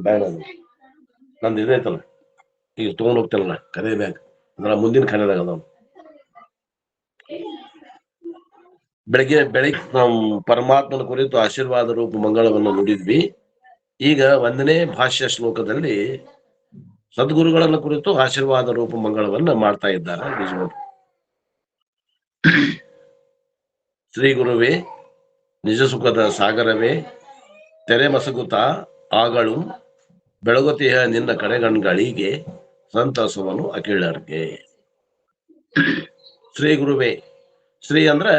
Bag ಅದು ನಂದು ಇದೈತಲ್ಲ ಈಗ ತಗೊಂಡ್ ಹೋಗ್ತಿರಲ್ಲ ಕರೆ ಬ್ಯಾಗ್ ಅದ್ರ ಮುಂದಿನ ಖಾನೆದಾಗ ಅದಾವ. ಬೆಳಿಗ್ಗೆ ನಾವು ಪರಮಾತ್ಮನ ಕುರಿತು ಆಶೀರ್ವಾದ ರೂಪ ಮಂಗಳವನ್ನು ನುಡಿದ್ವಿ. ಈಗ 1ನೇ ಭಾಷ್ಯ ಶ್ಲೋಕದಲ್ಲಿ ಸದ್ಗುರುಗಳನ್ನು ಕುರಿತು ಆಶೀರ್ವಾದ ರೂಪ ಮಂಗಳವನ್ನ ಮಾಡ್ತಾ ಇದ್ದಾರೆ ನಿಜವರು. ಶ್ರೀ ಗುರುವೇ, ನಿಜ ಸುಖದ ಸಾಗರವೇ, ತೆರೆ ಮಸಗುತ ಆಗಳು ಬೆಳಗುತಿಯ ನಿನ್ನ ಕಡೆಗಣ್ಗಳಿಗೆ ಸಂತಸವನು ಅಖಿಳರ್ಗೆ. ಶ್ರೀ ಗುರುವೇ, ಶ್ರೀ ಅಂದ್ರ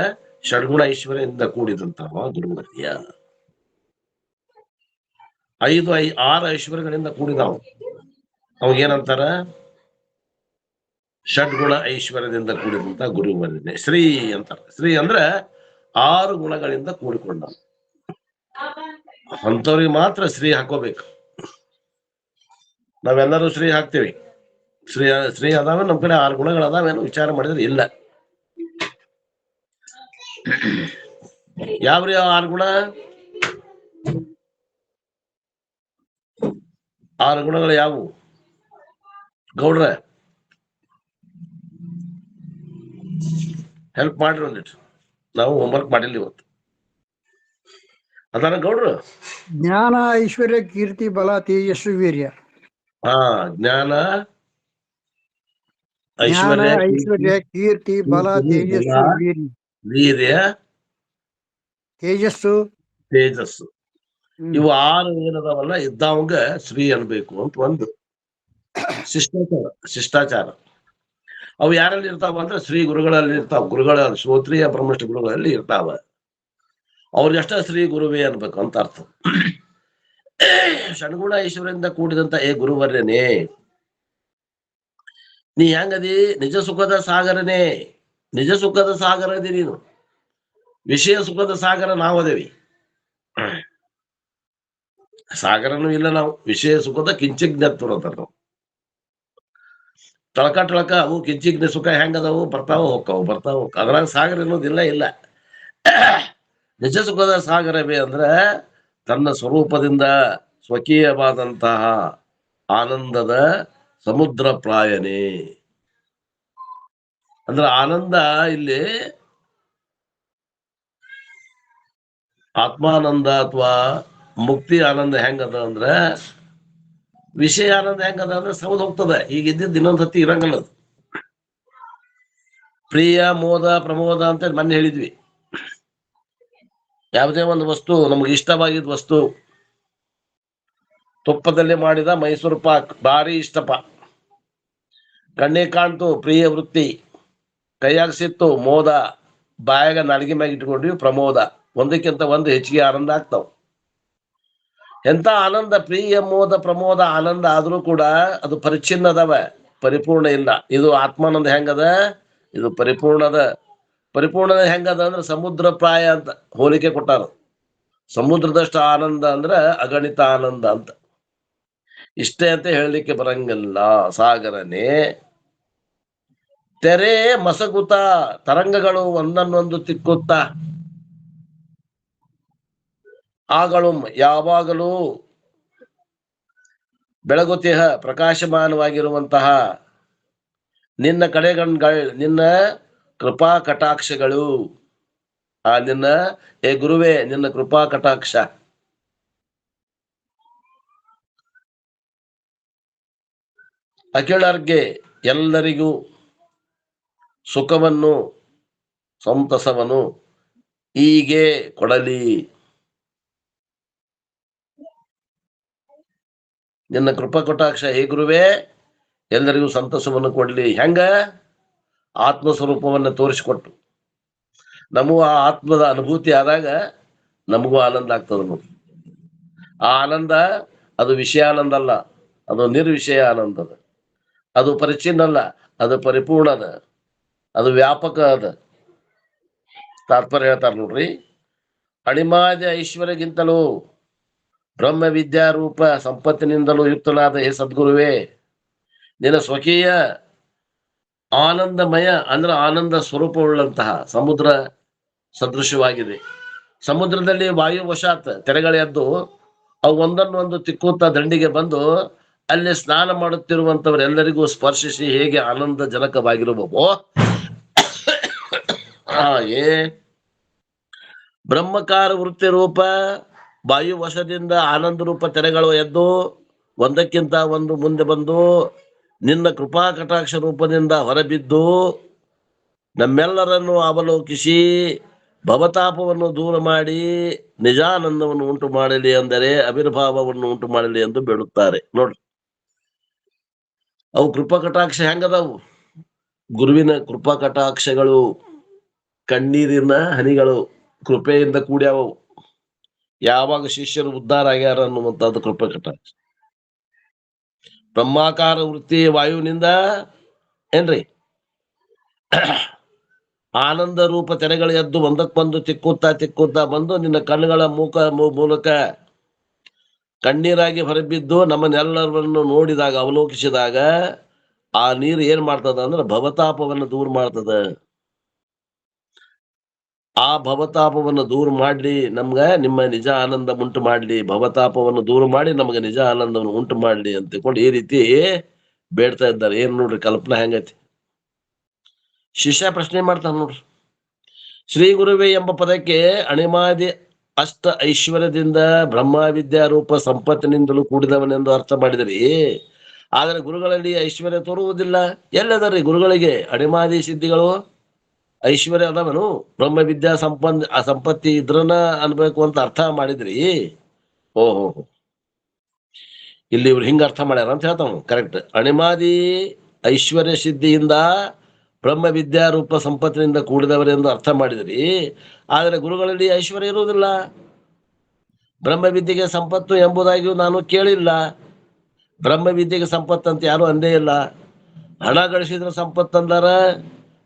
ಷಡ್ಗುಣ ಐಶ್ವರ್ಯದಿಂದ ಕೂಡಿದಂತಹ ಗುರುವರ್ಯ. 6 ಐಶ್ವರ್ಯಗಳಿಂದ ಕೂಡಿದವು. ಅವಾಗೇನಂತಾರ? ಷಡ್ಗುಣ ಐಶ್ವರ್ಯದಿಂದ ಕೂಡಿದಂತ ಗುರುವರ್ಯನೆ ಶ್ರೀ ಅಂತಾರ. ಶ್ರೀ ಅಂದ್ರ 6 ಗುಣಗಳಿಂದ ಕೂಡಿಕೊಂಡ ಅಂತವ್ರಿಗೆ ಮಾತ್ರ ಶ್ರೀ ಹಾಕೋಬೇಕು. ನಾವೆಲ್ಲರೂ ಶ್ರೀ ಹಾಕ್ತೇವಿ. ಶ್ರೀ ಅದಾವೆ ನಮ್ ಕಡೆ 6 ಗುಣಗಳು ಅದಾವೇನು ವಿಚಾರ ಮಾಡಿದ್ರೆ ಇಲ್ಲ. ಯಾವ್ರಿ 6 ಗುಣ? 6 ಗುಣಗಳು ಯಾವುವು ಗೌಡ್ರ? ಹೆಲ್ಪ್ ಮಾಡ್ರಿ ಒಂದಿಟ್ಟು, ನಾವು ಹೋಮ್ವರ್ಕ್ ಮಾಡಿಲ್ಲ ಇವತ್ತು. ಅದಾನ ಗೌಡ್ರು? ಜ್ಞಾನ, ಐಶ್ವರ್ಯ, ಕೀರ್ತಿ, ಬಲ, ತೇಜಸ್ಸು, ವೀರ್ಯ. ಜ್ಞಾನ, ಐಶ್ವರ್ಯ, ಕೀರ್ತಿ, ಬಲ, ತೇಜಸ್ಸು, ವೀರ್ಯ, ತೇಜಸ್ಸು. ಇವು 6 ಏನದಾವಲ್ಲ ಇದ್ದಾವಂಗ ಶ್ರೀ ಅನ್ಬೇಕು ಅಂತ ಒಂದು ಶಿಷ್ಟಾಚಾರ. ಅವು ಯಾರಲ್ಲಿ ಇರ್ತಾವ ಅಂದ್ರೆ ಶ್ರೀ ಗುರುಗಳಲ್ಲಿ ಇರ್ತಾವ. ಗುರುಗಳ ಶ್ರೋತ್ರಿಯ ಬ್ರಹ್ಮಷ್ಠ ಗುರುಗಳಲ್ಲಿ ಇರ್ತಾವ. ಅವ್ರಿಗಷ್ಟ ಶ್ರೀ ಗುರುವೇ ಅನ್ಬೇಕು ಅಂತ ಅರ್ಥ. ಷಡ್ಗುಣ ಐಶ್ವರ್ಯದಿಂದ ಕೂಡಿದಂತ ಗುರುವರ್ಯನೇ, ನೀ ಹೆಂಗದಿ? ನಿಜ ಸುಖದ ಸಾಗರನೇ. ನಿಜ ಸುಖದ ಸಾಗರ ಅದಿ ನೀನು. ವಿಷಯ ಸುಖದ ಸಾಗರ ನಾವದೇವಿ. ಸಾಗರನೂ ಇಲ್ಲ ನಾವು. ವಿಷಯ ಸುಖದ ಕಿಂಚಿಜ್ಞತ್ವ ಅಂತಾರ ನಾವು. ಟಳಕ ಅವು ಕಿಂಚಿಜ್ಞ ಸುಖ ಹೆಂಗದವು? ಬರ್ತಾವ ಹೋಗ್ತಾವ. ಅದ್ರಾಗ ಸಾಗರ ಅನ್ನೋದಿಲ್ಲ ಇಲ್ಲ. ನಿಜ ಸುಖದ ಸಾಗರವೇ ಅಂದ್ರ ತನ್ನ ಸ್ವರೂಪದಿಂದ ಸ್ವಕೀಯವಾದಂತಹ ಆನಂದದ ಸಮುದ್ರ ಪ್ರಾಯನೇ. ಅಂದ್ರ ಆನಂದ ಇಲ್ಲಿ ಆತ್ಮಾನಂದ ಅಥವಾ ಮುಕ್ತಿ ಆನಂದ ಹೆಂಗದ ಅಂದ್ರ, ವಿಷಯ ಆನಂದ ಹೆಂಗದ ಅಂದ್ರೆ ಸೌದ್ ಹೋಗ್ತದ. ಈಗ ಇದ್ದಿದ್ದು ಇನ್ನೊಂದ್ ಹತ್ತಿ ಇರಂಗಲ್ಲ. ಪ್ರಿಯ, ಮೋದ, ಪ್ರಮೋದ ಅಂತ ಮೊನ್ನೆ ಹೇಳಿದ್ವಿ. ಯಾವುದೇ ಒಂದು ವಸ್ತು ನಮ್ಗೆ ಇಷ್ಟವಾಗಿದ್ದ ವಸ್ತು, ತುಪ್ಪದಲ್ಲಿ ಮಾಡಿದ ಮೈಸೂರು ಪಾಕ್ ಭಾರಿ ಇಷ್ಟಪ, ಕಣ್ಣೆ ಕಾಣ್ತು ಪ್ರಿಯ ವೃತ್ತಿ, ಕೈಯಾಗ ಸಿತ್ತು ಮೋದ, ಬಾಯಾಗ ನಾಡಿಗೆ ಮ್ಯಾಗ ಇಟ್ಕೊಂಡ್ವಿ ಪ್ರಮೋದ. ಒಂದಕ್ಕಿಂತ ಒಂದು ಹೆಚ್ಚಿಗೆ ಆನಂದ ಆಗ್ತಾವ. ಎಂತ ಆನಂದ! ಪ್ರಿಯ, ಮೋದ, ಪ್ರಮೋದ ಆನಂದ ಆದ್ರೂ ಕೂಡ ಅದು ಪರಿಚ್ಛಿನ್ನದವ, ಪರಿಪೂರ್ಣ ಇಲ್ಲ. ಇದು ಆತ್ಮಾನಂದ ಹೆಂಗದ? ಇದು ಪರಿಪೂರ್ಣದ ಹೆಂಗದ ಅಂದ್ರೆ ಸಮುದ್ರ ಪ್ರಾಯ ಅಂತ ಹೋಲಿಕೆ ಕೊಟ್ಟಾರ. ಸಮುದ್ರದಷ್ಟು ಆನಂದ ಅಂದ್ರ ಅಗಣಿತ ಆನಂದ ಅಂತ. ಇಷ್ಟೇ ಅಂತ ಹೇಳಲಿಕ್ಕೆ ಬರಂಗಿಲ್ಲ. ಸಾಗರನೇ, ತೆರೆ ಮಸಗುತ, ತರಂಗಗಳು ಒಂದನ್ನೊಂದು ತಿಕ್ಕುತ್ತಾ, ಆಗಳು ಯಾವಾಗಲೂ ಬೆಳಗುತಿಹ ಪ್ರಕಾಶಮಾನವಾಗಿರುವಂತಹ ನಿನ್ನ ನಿನ್ನ ಕೃಪಾ ಕಟಾಕ್ಷಗಳು. ನಿನ್ನ ಗುರುವೇ, ನಿನ್ನ ಕೃಪಾ ಕಟಾಕ್ಷ ಅಖಿಳರ್ಗೆ ಎಲ್ಲರಿಗೂ ಸುಖವನ್ನು ಸಂತಸವನ್ನು ಹೀಗೆ ಕೊಡಲಿ. ನಿನ್ನ ಕೃಪಾ ಕಟಾಕ್ಷ ಗುರುವೇ ಎಲ್ಲರಿಗೂ ಸಂತಸವನ್ನು ಕೊಡ್ಲಿ. ಹೆಂಗ? ಆತ್ಮಸ್ವರೂಪವನ್ನು ತೋರಿಸಿಕೊಟ್ಟು ನಮಗೂ ಆ ಆತ್ಮದ ಅನುಭೂತಿ ಆದಾಗ ನಮಗೂ ಆನಂದ ಆಗ್ತದ ನೋಡಿ. ಆ ಆನಂದ ಅದು ವಿಷಯ ಆನಂದ ಅಲ್ಲ, ಅದು ನಿರ್ವಿಷಯ ಆನಂದ ಅದ. ಅದು ಪರಿಚ್ಛಿನ್ನ ಅಲ್ಲ, ಅದು ಪರಿಪೂರ್ಣ ಅದ, ಅದು ವ್ಯಾಪಕ ಅದ. ತಾತ್ಪರ್ಯ ಹೇಳ್ತಾರ ನೋಡ್ರಿ. ಅಣಿಮಾದಿ ಐಶ್ವರ್ಯಗಿಂತಲೂ ಬ್ರಹ್ಮ ವಿದ್ಯಾರೂಪ ಸಂಪತ್ತಿನಿಂದಲೂ ಯುಕ್ತನಾದ ಸದ್ಗುರುವೇ, ನಿನ್ನ ಸ್ವಕೀಯ ಆನಂದಮಯ ಅಂದ್ರೆ ಆನಂದ ಸ್ವರೂಪವುಳ್ಳಂತಹ ಸಮುದ್ರ ಸದೃಶವಾಗಿದೆ. ಸಮುದ್ರದಲ್ಲಿ ವಾಯುವಶಾತ್ ತೆರೆಗಳೆದ್ದು ಅವು ಒಂದನ್ನೊಂದು ತಿಕ್ಕುತ್ತಾ ದಂಡಿಗೆ ಬಂದು ಅಲ್ಲಿ ಸ್ನಾನ ಮಾಡುತ್ತಿರುವಂತವರೆಲ್ಲರಿಗೂ ಸ್ಪರ್ಶಿಸಿ ಹೇಗೆ ಆನಂದಜನಕವಾಗಿರುವವೋ ಹಾಗೆ ಬ್ರಹ್ಮಕಾರ ವೃತ್ತಿ ರೂಪ ವಾಯುವಶದಿಂದ ಆನಂದ ರೂಪ ತೆರೆಗಳು ಎದ್ದು ಒಂದಕ್ಕಿಂತ ಒಂದು ಮುಂದೆ ಬಂದು ನಿನ್ನ ಕೃಪಾ ಕಟಾಕ್ಷ ರೂಪದಿಂದ ಹೊರಬಿದ್ದು ನಮ್ಮೆಲ್ಲರನ್ನು ಅವಲೋಕಿಸಿ ಭವತಾಪವನ್ನು ದೂರ ಮಾಡಿ ನಿಜಾನಂದವನ್ನು ಉಂಟು ಮಾಡಲಿ ಅಂದರೆ ಅವಿರ್ಭಾವವನ್ನು ಉಂಟು ಮಾಡಲಿ ಎಂದು ಬೇಡುತ್ತಾರೆ. ನೋಡ್ರಿ, ಅವು ಕೃಪಾ ಕಟಾಕ್ಷ ಹೆಂಗದವು? ಗುರುವಿನ ಕೃಪಾ ಕಟಾಕ್ಷಗಳು ಕಣ್ಣೀರಿನ ಹನಿಗಳು ಕೃಪೆಯಿಂದ ಕೂಡ್ಯಾವು. ಯಾವಾಗ ಶಿಷ್ಯರು ಉದ್ಧಾರ ಆಗ್ಯಾರ ಅನ್ನುವಂಥದ್ದು ಕೃಪಾ ಕಟಾಕ್ಷ. ಬ್ರಹ್ಮಾಕಾರ ವೃತ್ತಿ ವಾಯುವಿನಿಂದ ಏನ್ರಿ ಆನಂದ ರೂಪ ತೆರೆಗಳು ಎದ್ದು ಒಂದಕ್ಕೊಂದು ತಿಕ್ಕುತ್ತಾ ಬಂದು ನಿನ್ನ ಕಣ್ಣುಗಳ ಮೂಲಕ ಕಣ್ಣೀರಾಗಿ ಹೊರಬಿದ್ದು ನಮ್ಮನ್ನೆಲ್ಲರನ್ನು ನೋಡಿದಾಗ ಅವಲೋಕಿಸಿದಾಗ ಆ ನೀರು ಏನ್ ಮಾಡ್ತದ ಅಂದ್ರೆ ಭವತಾಪವನ್ನು ದೂರ ಮಾಡ್ತದ. ಆ ಭವತಾಪವನ್ನು ದೂರ ಮಾಡ್ಲಿ, ನಮ್ಗ ನಿಮ್ಮ ನಿಜ ಆನಂದ ಉಂಟು ಮಾಡ್ಲಿ, ಭವತಾಪವನ್ನು ದೂರ ಮಾಡಿ ನಮ್ಗೆ ನಿಜ ಆನಂದವನ್ನು ಉಂಟು ಮಾಡ್ಲಿ ಅಂತ ತಿಳ್ಕೊಂಡು ಈ ರೀತಿ ಬೇಡ್ತಾ ಇದ್ದಾರೆ. ಏನ್ ನೋಡ್ರಿ ಕಲ್ಪನಾ ಹೆಂಗೈತಿ. ಶಿಷ್ಯ ಪ್ರಶ್ನೆ ಮಾಡ್ತಾನ ನೋಡ್ರಿ, ಶ್ರೀ ಗುರುವೇ ಎಂಬ ಪದಕ್ಕೆ ಅಣಿಮಾದಿ ಅಷ್ಟ ಐಶ್ವರ್ಯದಿಂದ ಬ್ರಹ್ಮ ವಿದ್ಯಾರೂಪ ಸಂಪತ್ತಿನಿಂದಲೂ ಕೂಡಿದವನೆಂದು ಅರ್ಥ ಮಾಡಿದರಿ. ಆದರೆ ಗುರುಗಳಲ್ಲಿ ಐಶ್ವರ್ಯ ತೋರುವುದಿಲ್ಲ. ಎಲ್ಲದರಿ ಗುರುಗಳಿಗೆ ಅಣಿಮಾದಿ ಸಿದ್ಧಿಗಳು ಐಶ್ವರ್ಯ ಅದಾವನು? ಬ್ರಹ್ಮ ವಿದ್ಯಾ ಸಂಪತ್ತಿ ಇದ್ರನ ಅನ್ಬೇಕು ಅಂತ ಅರ್ಥ ಮಾಡಿದ್ರಿ. ಓಹೋ, ಇಲ್ಲಿ ಇವ್ರು ಹಿಂಗ ಅರ್ಥ ಮಾಡ್ಯಾರ ಅಂತ ಹೇಳ್ತಾವ. ಕರೆಕ್ಟ್. ಅಣಿಮಾದಿ ಐಶ್ವರ್ಯ ಸಿದ್ಧಿಯಿಂದ ಬ್ರಹ್ಮ ವಿದ್ಯಾರೂಪ ಸಂಪತ್ತಿನಿಂದ ಕೂಡಿದವರೆಂದು ಅರ್ಥ ಮಾಡಿದ್ರಿ. ಆದರೆ ಗುರುಗಳಲ್ಲಿ ಐಶ್ವರ್ಯ ಇರುವುದಿಲ್ಲ. ಬ್ರಹ್ಮ ವಿದ್ಯೆಗೆ ಸಂಪತ್ತು ಎಂಬುದಾಗಿಯೂ ನಾನು ಕೇಳಿಲ್ಲ. ಬ್ರಹ್ಮ ವಿದ್ಯೆಗೆ ಸಂಪತ್ತು ಅಂತ ಯಾರು ಅಂದೇ ಇಲ್ಲ. ಹಣ ಗಳಿಸಿದ್ರ ಸಂಪತ್ತು ಅಂದಾರ,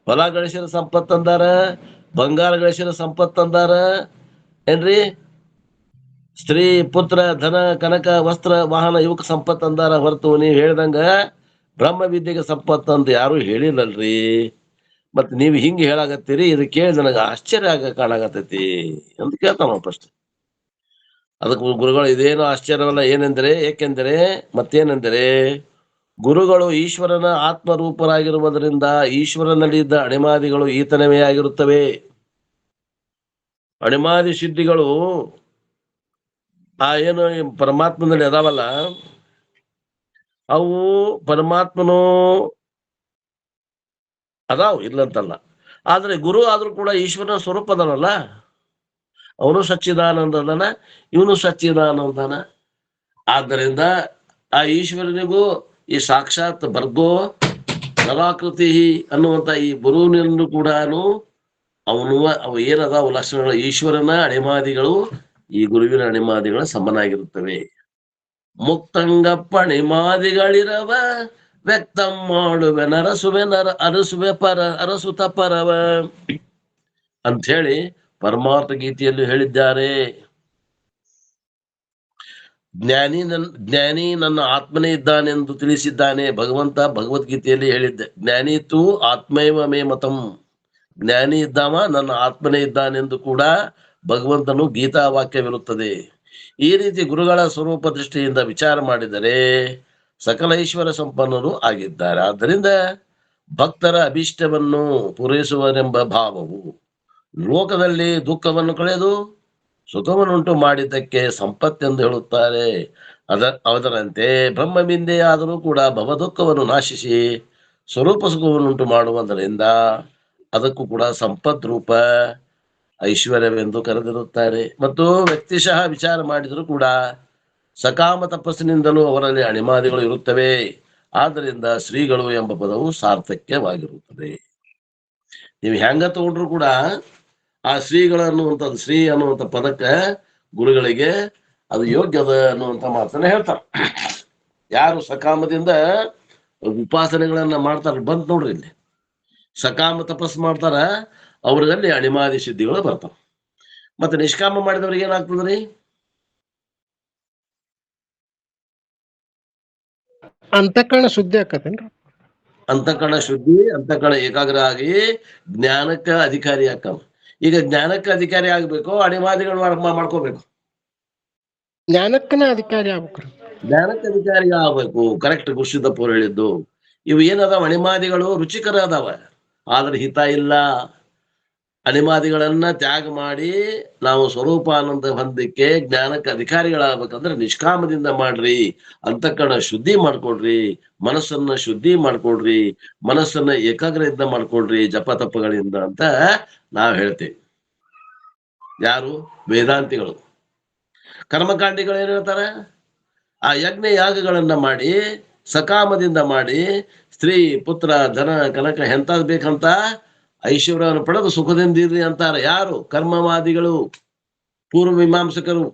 ಹೊಲ ಗಳಿಸಿದ್ರ ಸಂಪತ್ತು ಅಂದಾರ, ಬಂಗಾರ ಗಳಿಸಿದ್ರ ಸಂಪತ್ತು ಅಂದಾರ ಏನ್ರಿ, ಸ್ತ್ರೀ ಪುತ್ರ ಧನ ಕನಕ ವಸ್ತ್ರ ವಾಹನ ಇವಕ್ ಸಂಪತ್ತು ಅಂದಾರ ಹೊರತು ನೀವ್ ಹೇಳ್ದಂಗ ಬ್ರಹ್ಮ ವಿದ್ಯೆಗೆ ಸಂಪತ್ತು ಅಂತ ಯಾರು ಹೇಳಿಲ್ಲಲ್ರಿ. ಮತ್ ನೀವ್ ಹಿಂಗ ಹೇಳಾಗತ್ತೀರಿ, ಇದು ಕೇಳಿ ನನಗ ಆಶ್ಚರ್ಯ ಕಾಣಾಗತೈತಿ ಅಂತ ಕೇಳ್ತಾನ ಫಸ್ಟ್. ಅದಕ್ಕೆ ಗುರುಗಳು ಇದೇನು ಆಶ್ಚರ್ಯವಲ್ಲ ಏನೆಂದರೆ, ಏಕೆಂದರೆ ಮತ್ತೇನೆಂದರೆ ಗುರುಗಳು ಈಶ್ವರನ ಆತ್ಮರೂಪರಾಗಿರುವುದರಿಂದ ಈಶ್ವರನಲ್ಲಿದ್ದ ಅಣಿಮಾದಿಗಳು ಈತನವೇ ಆಗಿರುತ್ತವೆ. ಅಣಿಮಾದಿ ಸಿದ್ಧಿಗಳು ಆ ಏನು ಪರಮಾತ್ಮನಲ್ಲಿ ಅದಾವಲ್ಲ, ಅವು ಪರಮಾತ್ಮನು ಅದಾವ್ ಇಲ್ಲಂತಲ್ಲ. ಆದ್ರೆ ಗುರು ಆದ್ರೂ ಕೂಡ ಈಶ್ವರನ ಸ್ವರೂಪ ಅದನಲ್ಲ, ಅವನು ಸಚ್ಚಿದಾನಂದ ಅದಾನ, ಇವನು ಸಚ್ಚಿದಾನಂದನ. ಆದ್ದರಿಂದ ಆ ಈಶ್ವರನಿಗೂ ಈ ಸಾಕ್ಷಾತ್ ಭರ್ಗೋ ನರಾಕೃತಿ ಅನ್ನುವಂತ ಈ ಗುರುವಿನಲ್ಲೂ ಕೂಡ ಅವು ಏನದಾವು ಲಕ್ಷಣಗಳು, ಈಶ್ವರನ ಅಣಿಮಾದಿಗಳು ಈ ಗುರುವಿನ ಅಣಿಮಾದಿಗಳ ಸಮನಾಗಿರುತ್ತವೆ. ಮುಕ್ತಂಗಪ್ಪ ಅಣಿಮಾದಿಗಳಿರವ ವ್ಯಕ್ತಂ ಮಾಡುವೆ ನರಸುವೆ ಅರಸುತ ಪರವ ಅಂತ ಹೇಳಿ ಪರಮಾರ್ಥ ಗೀತೆಯಲ್ಲಿ ಹೇಳಿದ್ದಾರೆ. ಜ್ಞಾನಿ ನನ್ನ ಆತ್ಮನೇ ಇದ್ದಾನೆಂದು ತಿಳಿಸಿದ್ದಾನೆ ಭಗವಂತ ಭಗವದ್ಗೀತೆಯಲ್ಲಿ ಹೇಳಿದ್ದೆ. ಜ್ಞಾನಿ ತು ಆತ್ಮೈವ ಮೇ ಮತಂ, ಜ್ಞಾನಿ ಇದ್ದಾವ ನನ್ನ ಆತ್ಮನೇ ಇದ್ದಾನೆಂದು ಕೂಡ ಭಗವಂತನು ಗೀತಾ ವಾಕ್ಯವಿರುತ್ತದೆ. ಈ ರೀತಿ ಗುರುಗಳ ಸ್ವರೂಪ ದೃಷ್ಟಿಯಿಂದ ವಿಚಾರ ಮಾಡಿದರೆ ಸಕಲ ಐಶ್ವರ್ಯ ಸಂಪನ್ನರು ಆಗಿದ್ದಾರೆ. ಆದ್ದರಿಂದ ಭಕ್ತರ ಅಭೀಷ್ಟವನ್ನು ಪೂರೈಸುವರೆಂಬ ಭಾವವು ಲೋಕದಲ್ಲಿ ದುಃಖವನ್ನು ಕಳೆದು ಸುಖವನ್ನುಂಟು ಮಾಡಿದ್ದಕ್ಕೆ ಸಂಪತ್ತೆಂದು ಹೇಳುತ್ತಾರೆ. ಅದರಂತೆ ಬ್ರಹ್ಮವಿಂದೆ ಆದರೂ ಕೂಡ ಭವ ದುಃಖವನ್ನು ನಾಶಿಸಿ ಸ್ವರೂಪ ಸುಖವನ್ನುಂಟು ಮಾಡುವುದರಿಂದ ಅದಕ್ಕೂ ಕೂಡ ಸಂಪತ್ ರೂಪ ಐಶ್ವರ್ಯವೆಂದು ಕರೆದಿರುತ್ತಾರೆ. ಮತ್ತು ವ್ಯಕ್ತಿಶಃ ವಿಚಾರ ಮಾಡಿದರೂ ಕೂಡ ಸಕಾಮ ತಪಸ್ಸಿನಿಂದಲೂ ಅವರಲ್ಲಿ ಅಣಿಮಾದಿಗಳು ಇರುತ್ತವೆ. ಆದ್ದರಿಂದ ಶ್ರೀಗಳು ಎಂಬ ಪದವು ಸಾರ್ಥಕ್ಯವಾಗಿರುತ್ತದೆ. ನೀವು ಹೆಂಗ ತಗೊಂಡ್ರು ಕೂಡ ಆ ಶ್ರೀಗಳು ಅನ್ನುವಂಥದ್ದು, ಶ್ರೀ ಅನ್ನುವಂಥ ಪದಕ್ಕೆ ಗುರುಗಳಿಗೆ ಅದು ಯೋಗ್ಯದ ಅನ್ನುವಂಥ ಮಾತನ್ನ ಹೇಳ್ತಾರೆ. ಯಾರು ಸಕಾಮದಿಂದ ಉಪಾಸನೆಗಳನ್ನ ಮಾಡ್ತಾರ ಬಂತ ನೋಡ್ರಿ, ಇಲ್ಲಿ ಸಕಾಮ ತಪಸ್ಸು ಮಾಡ್ತಾರ ಅವ್ರಲ್ಲಿ ಅಣಿಮಾದಿ ಸಿದ್ಧಿಗಳು ಬರ್ತಾವ. ಮತ್ತೆ ನಿಷ್ಕಾಮ ಮಾಡಿದವ್ರಿಗೆ ಏನಾಗ್ತದ್ರಿ? ಅಂತಃಕರಣ ಶುದ್ಧಿ ಆಕತೇನ್ರಿ? ಅಂತಃಕರಣ ಶುದ್ಧಿ, ಅಂತಃಕರಣ ಏಕಾಗ್ರ ಆಗಿ ಜ್ಞಾನಕ್ಕ ಅಧಿಕಾರಿ ಆಕ್ಕವ. ಈಗ ಜ್ಞಾನಕ್ಕ ಅಧಿಕಾರಿ ಆಗ್ಬೇಕು, ಅಣಿಮಾದಿಗಳು ಮಾಡ್ಕೋಬೇಕು. ಜ್ಞಾನಕ್ಕನ ಅಧಿಕಾರಿ ಆಗ್ಬೇಕ್ರಿ. ಜ್ಞಾನಕ್ಕೆ ಅಧಿಕಾರಿ ಆಗ್ಬೇಕು. ಕರೆಕ್ಟ್ ಗುರುಸಿದ್ದಪ್ಪವ್ರು ಹೇಳಿದ್ದು. ಇವು ಏನದಾವ ಅಣಿಮಾದಿಗಳು ರುಚಿಕರ ಅದಾವ, ಆದ್ರೆ ಹಿತ ಇಲ್ಲ. ಅಣಿಮಾದಿಗಳನ್ನ ತ್ಯಾಗ ಮಾಡಿ ನಾವು ಸ್ವರೂಪಾನಂದ ಹೊಂದಕ್ಕೆ ಜ್ಞಾನಕ್ಕೆ ಅಧಿಕಾರಿಗಳಾಗ್ಬೇಕಂದ್ರೆ ನಿಷ್ಕಾಮದಿಂದ ಮಾಡ್ರಿ, ಅಂತಃಕರಣ ಶುದ್ಧಿ ಮಾಡ್ಕೊಡ್ರಿ, ಮನಸ್ಸನ್ನ ಶುದ್ಧಿ ಮಾಡ್ಕೊಡ್ರಿ, ಮನಸ್ಸನ್ನ ಏಕಾಗ್ರದಿಂದ ಮಾಡ್ಕೊಡ್ರಿ ಜಪ ತಪ್ಪಗಳಿಂದ ಅಂತ ನಾವ್ ಹೇಳ್ತೇವೆ. ಯಾರು? ವೇದಾಂತಿಗಳು. ಕರ್ಮಕಾಂಡಿಗಳು ಏನ್ ಹೇಳ್ತಾರ? ಆ ಯಜ್ಞ ಯಾಗಗಳನ್ನ ಮಾಡಿ ಸಕಾಮದಿಂದ ಮಾಡಿ ಸ್ತ್ರೀ ಪುತ್ರ ಧನ ಕನಕ ಎಂತಾದ್ ಬೇಕಂತ ಐಶ್ವರ್ಯವನ್ನು ಪಡೆದು ಸುಖದಿಂದ ಇರ್ರಿ ಅಂತಾರ. ಯಾರು? ಕರ್ಮವಾದಿಗಳು, ಪೂರ್ವ ಮೀಮಾಂಸಕರು.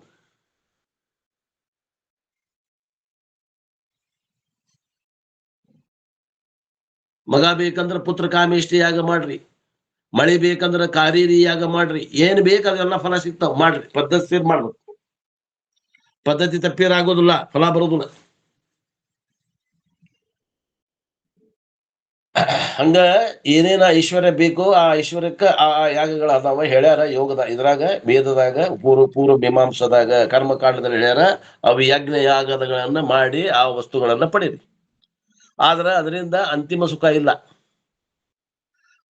ಮಗ ಬೇಕಂದ್ರ ಪುತ್ರ ಕಾಮೇಷ್ಟಿ ಯಾಗ ಮಾಡ್ರಿ, ಮಳೆ ಬೇಕಂದ್ರ ಕಾರೀರಿ ಯಾಗ ಮಾಡ್ರಿ, ಏನ್ ಬೇಕು ಅದೆಲ್ಲ ಫಲ ಸಿಗ್ತಾವ, ಮಾಡ್ರಿ. ಪದ್ಧತಿ ಮಾಡ್ಬೇಕು, ಪದ್ಧತಿ ತಪ್ಪಿರಾಗೋದಿಲ್ಲ, ಫಲ ಬರೋದಿಲ್ಲ. ಹಂಗ ಏನೇನ ಐಶ್ವರ್ಯ ಬೇಕು ಆ ಐಶ್ವರ್ಯಕ್ಕ ಆ ಯಾಗಗಳ ಅದಾವ ಹೇಳ್ಯಾರ. ಯೋಗದ ಇದ್ರಾಗ ವೇದದಾಗ ಪೂರ್ವ ಮೀಮಾಂಸದಾಗ ಕರ್ಮಕಾಂಡದಲ್ಲಿ ಹೇಳ್ಯಾರ. ಅವು ಯಜ್ಞ ಯಾಗಗಳನ್ನ ಮಾಡಿ ಆ ವಸ್ತುಗಳನ್ನ ಪಡೀರಿ. ಆದ್ರ ಅದರಿಂದ ಅಂತಿಮ ಸುಖ ಇಲ್ಲ.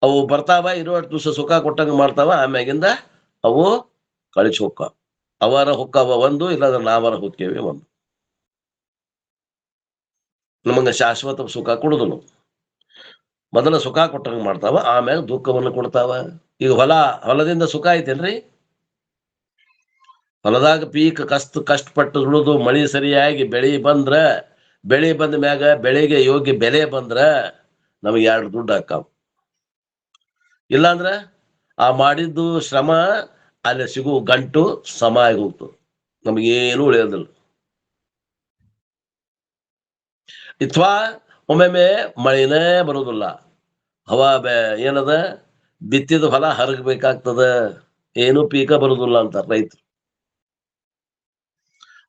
ಅವು ಬರ್ತಾವ, ಇರುವಷ್ಟು ದಿವಸ ಸುಖ ಕೊಟ್ಟಂಗ ಮಾಡ್ತಾವ, ಆಮ್ಯಾಗಿಂದ ಅವು ಕಳಿಸಿ ಹೊಕ್ಕ. ಅವರ ಹೊಕ್ಕವ ಒಂದು, ಇಲ್ಲದ ನಾವರ ಹೊಕ್ಕೇವಿ ಒಂದು. ನಮಗ ಶಾಶ್ವತ ಸುಖ ಕೊಡುದು. ಮೊದಲ ಸುಖ ಕೊಟ್ಟಂಗ ಮಾಡ್ತಾವ, ಆಮ್ಯಾಗ ದುಃಖವನ್ನು ಕೊಡ್ತಾವ. ಈಗ ಹೊಲದಿಂದ ಸುಖ ಐತೇನ್ರಿ? ಹೊಲದಾಗ ಪೀಕ್ ಕಷ್ಟಪಟ್ಟು ದುಡಿದು ಮಳಿ ಸರಿಯಾಗಿ ಬೆಳಿ ಬಂದ ಮ್ಯಾಗ ಬೆಳೆಗೆ ಯೋಗ್ಯ ಬೆಲೆ ಬಂದ್ರ ನಮಗೆ 2 ದುಡ್ಡು ಹಾಕಾವ. ಇಲ್ಲಾಂದ್ರ ಆ ಮಾಡಿದ್ದು ಶ್ರಮ ಅಲ್ಲಿ ಸಿಗು ಗಂಟು ಸಮ ಆಗಿ ಹೋಗ್ತದೆ, ನಮಗೇನು ಉಳಿಯೋದಿಲ್ಲ. ಅಥವಾ ಒಮ್ಮೊಮ್ಮೆ ಮಳಿನೇ ಬರುದಿಲ್ಲ, ಏನದ ಬಿತ್ತಿದ ಹೊಲ ಹರಗಬೇಕಾಗ್ತದ, ಏನು ಪೀಕ ಬರುದಿಲ್ಲ ಅಂತ ರೈತರು.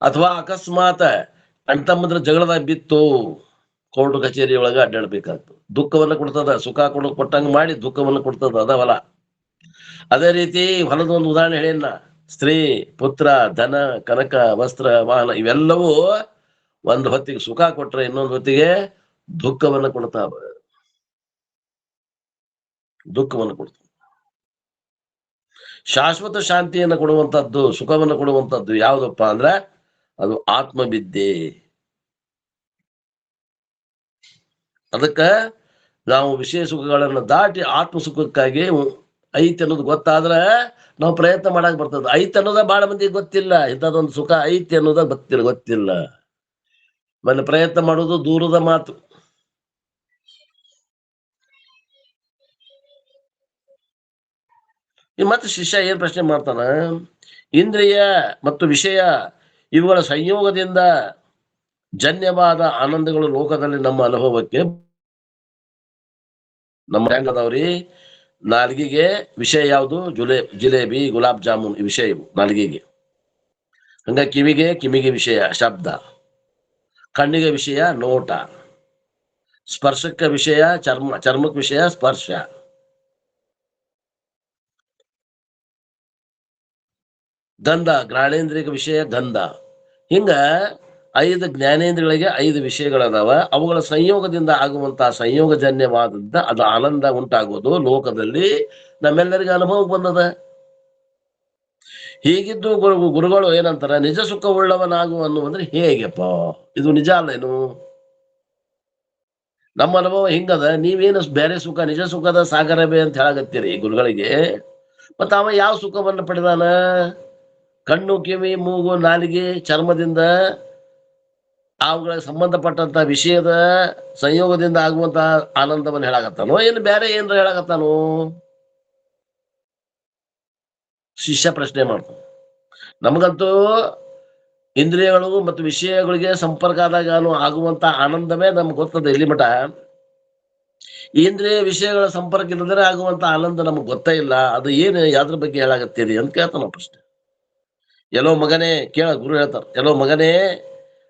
ಅಥವಾ ಅಕಸ್ಮಾತ್ ಅಣ್ತಮ್ಮಂದ್ರ ಜಗಳದಾಗ ಬಿತ್ತು, ಕೋರ್ಟ್ ಕಚೇರಿ ಒಳಗ ಅಡ್ಡಾಡ್ಬೇಕಾಗ್ತದೆ. ದುಃಖವನ್ನ ಕೊಡ್ತದ, ಸುಖ ಕೊಟ್ಟಂಗ ಮಾಡಿ ದುಃಖವನ್ನು ಕೊಡ್ತದ, ಅದ ಹೊಲ. ಅದೇ ರೀತಿ ಹೊಲದ ಒಂದು ಉದಾಹರಣೆ ಹೇಳಿನ. ಸ್ತ್ರೀ ಪುತ್ರ ಧನ ಕನಕ ವಸ್ತ್ರ ವಾಹನ ಇವೆಲ್ಲವೂ ಒಂದು ಹೊತ್ತಿಗೆ ಸುಖ ಕೊಟ್ರೆ ಇನ್ನೊಂದು ಹೊತ್ತಿಗೆ ದುಃಖವನ್ನು ಕೊಡ್ತಾವ. ಶಾಶ್ವತ ಶಾಂತಿಯನ್ನು ಕೊಡುವಂತದ್ದು, ಸುಖವನ್ನು ಕೊಡುವಂತದ್ದು ಯಾವ್ದಪ್ಪ ಅಂದ್ರ ಅದು ಆತ್ಮವಿದ್ಯೆ. ಅದಕ್ಕ ನಾವು ವಿಷಯ ಸುಖಗಳನ್ನ ದಾಟಿ ಆತ್ಮ ಸುಖಕ್ಕಾಗಿ ಐತಿ ಅನ್ನೋದು ಗೊತ್ತಾದ್ರ ನಾವು ಪ್ರಯತ್ನ ಮಾಡಕ್ ಬರ್ತದ. ಐತಿ ಅನ್ನೋದ ಬಹಳ ಮಂದಿಗೆ ಗೊತ್ತಿಲ್ಲ, ಇಂಥದೊಂದು ಸುಖ ಐತಿ ಅನ್ನೋದ ಗೊತ್ತಿಲ್ಲ. ಆಮೇಲೆ ಪ್ರಯತ್ನ ಮಾಡೋದು ದೂರದ ಮಾತು. ಮತ್ತೆ ಶಿಷ್ಯ ಏನ್ ಪ್ರಶ್ನೆ ಮಾಡ್ತಾನ? ಇಂದ್ರಿಯ ಮತ್ತು ವಿಷಯ ಇವುಗಳ ಸಂಯೋಗದಿಂದ ಜನ್ಯವಾದ ಆನಂದಗಳು ಲೋಕದಲ್ಲಿ ನಮ್ಮ ಅನುಭವಕ್ಕೆ ನಮ್ಮ ಹೆಂಗದವ್ರಿ? ನಾಲ್ಗಿಗೆ ವಿಷಯ ಯಾವುದು? ಜಿಲೇಬಿ ಗುಲಾಬ್ ಜಾಮೂನ್ ಈ ವಿಷಯ ಇವು ನಾಲ್ಗಿಗೆ. ಹಂಗ ಕಿವಿಗೆ ವಿಷಯ ಶಬ್ದ, ಕಣ್ಣಿಗೆ ವಿಷಯ ನೋಟ, ಸ್ಪರ್ಶಕ್ಕೆ ವಿಷಯ ಚರ್ಮಕ್ಕೆ ವಿಷಯ ಸ್ಪರ್ಶ, ಗಂಧ ಜ್ಞಾನೇಂದ್ರಿಯ ವಿಷಯ ಗಂಧ. ಹಿಂಗ 5 ಜ್ಞಾನೇಂದ್ರಿಯಗಳಿಗೆ 5 ವಿಷಯಗಳದಾವ. ಅವುಗಳ ಸಂಯೋಗದಿಂದ ಆಗುವಂತಹ ಸಂಯೋಗಜನ್ಯವಾದದ್ದ ಅದು ಆನಂದ ಉಂಟಾಗೋದು ಲೋಕದಲ್ಲಿ ನಮ್ಮೆಲ್ಲರಿಗೂ ಅನುಭವ ಬಂದದ. ಹೀಗಿದ್ದು ಗುರುಗಳು ಏನಂತಾರ? ನಿಜ ಸುಖ ಉಳ್ಳವನಾಗು ಅನ್ನುವಂದ್ರೆ ಹೇಗೆಪ್ಪ? ಇದು ನಿಜ ಅಲ್ಲೇನು? ನಮ್ಮ ಅನುಭವ ಹಿಂಗದ, ನೀವೇನು ಬೇರೆ ಸುಖ ನಿಜ ಸುಖದ ಸಾಗರವೇ ಅಂತ ಹೇಳಾಗತ್ತೀರಿ ಗುರುಗಳಿಗೆ. ಮತ್ತ ಅವ ಯಾವ ಸುಖವನ್ನು ಪಡೆದಾನ? ಕಣ್ಣು ಕಿವಿ ಮೂಗು ನಾಲಿಗೆ ಚರ್ಮದಿಂದ ಅವುಗಳಿಗೆ ಸಂಬಂಧಪಟ್ಟಂತ ವಿಷಯದ ಸಂಯೋಗದಿಂದ ಆಗುವಂತ ಆನಂದವನ್ನು ಹೇಳಾಗತ್ತಾನೋ ಏನು ಬೇರೆ ಏನ್ರ ಹೇಳಾಗತ್ತಾನೋ? ಶಿಷ್ಯ ಪ್ರಶ್ನೆ ಮಾಡ್ತಾನ. ನಮಗಂತೂ ಇಂದ್ರಿಯಗಳು ಮತ್ತು ವಿಷಯಗಳಿಗೆ ಸಂಪರ್ಕ ಆದಾಗ ಆಗುವಂತ ಆನಂದವೇ ನಮ್ಗೆ ಗೊತ್ತದ. ಇಲ್ಲಿ ಮಠ ಇಂದ್ರಿಯ ವಿಷಯಗಳ ಸಂಪರ್ಕ ಇಲ್ಲದ್ರೆ ಆಗುವಂತ ಆನಂದ ನಮ್ಗೆ ಗೊತ್ತೇ ಇಲ್ಲ. ಅದು ಏನು ಯಾವ್ದ್ರ ಬಗ್ಗೆ ಹೇಳಾಗತ್ತೀರಿ ಅಂತ ಕೇಳ್ತಾನ ಪ್ರಶ್ನೆ. ಎಲ್ಲೋ ಮಗನೇ ಕೇಳ, ಗುರು ಹೇಳ್ತಾರ, ಎಲ್ಲೋ ಮಗನೇ,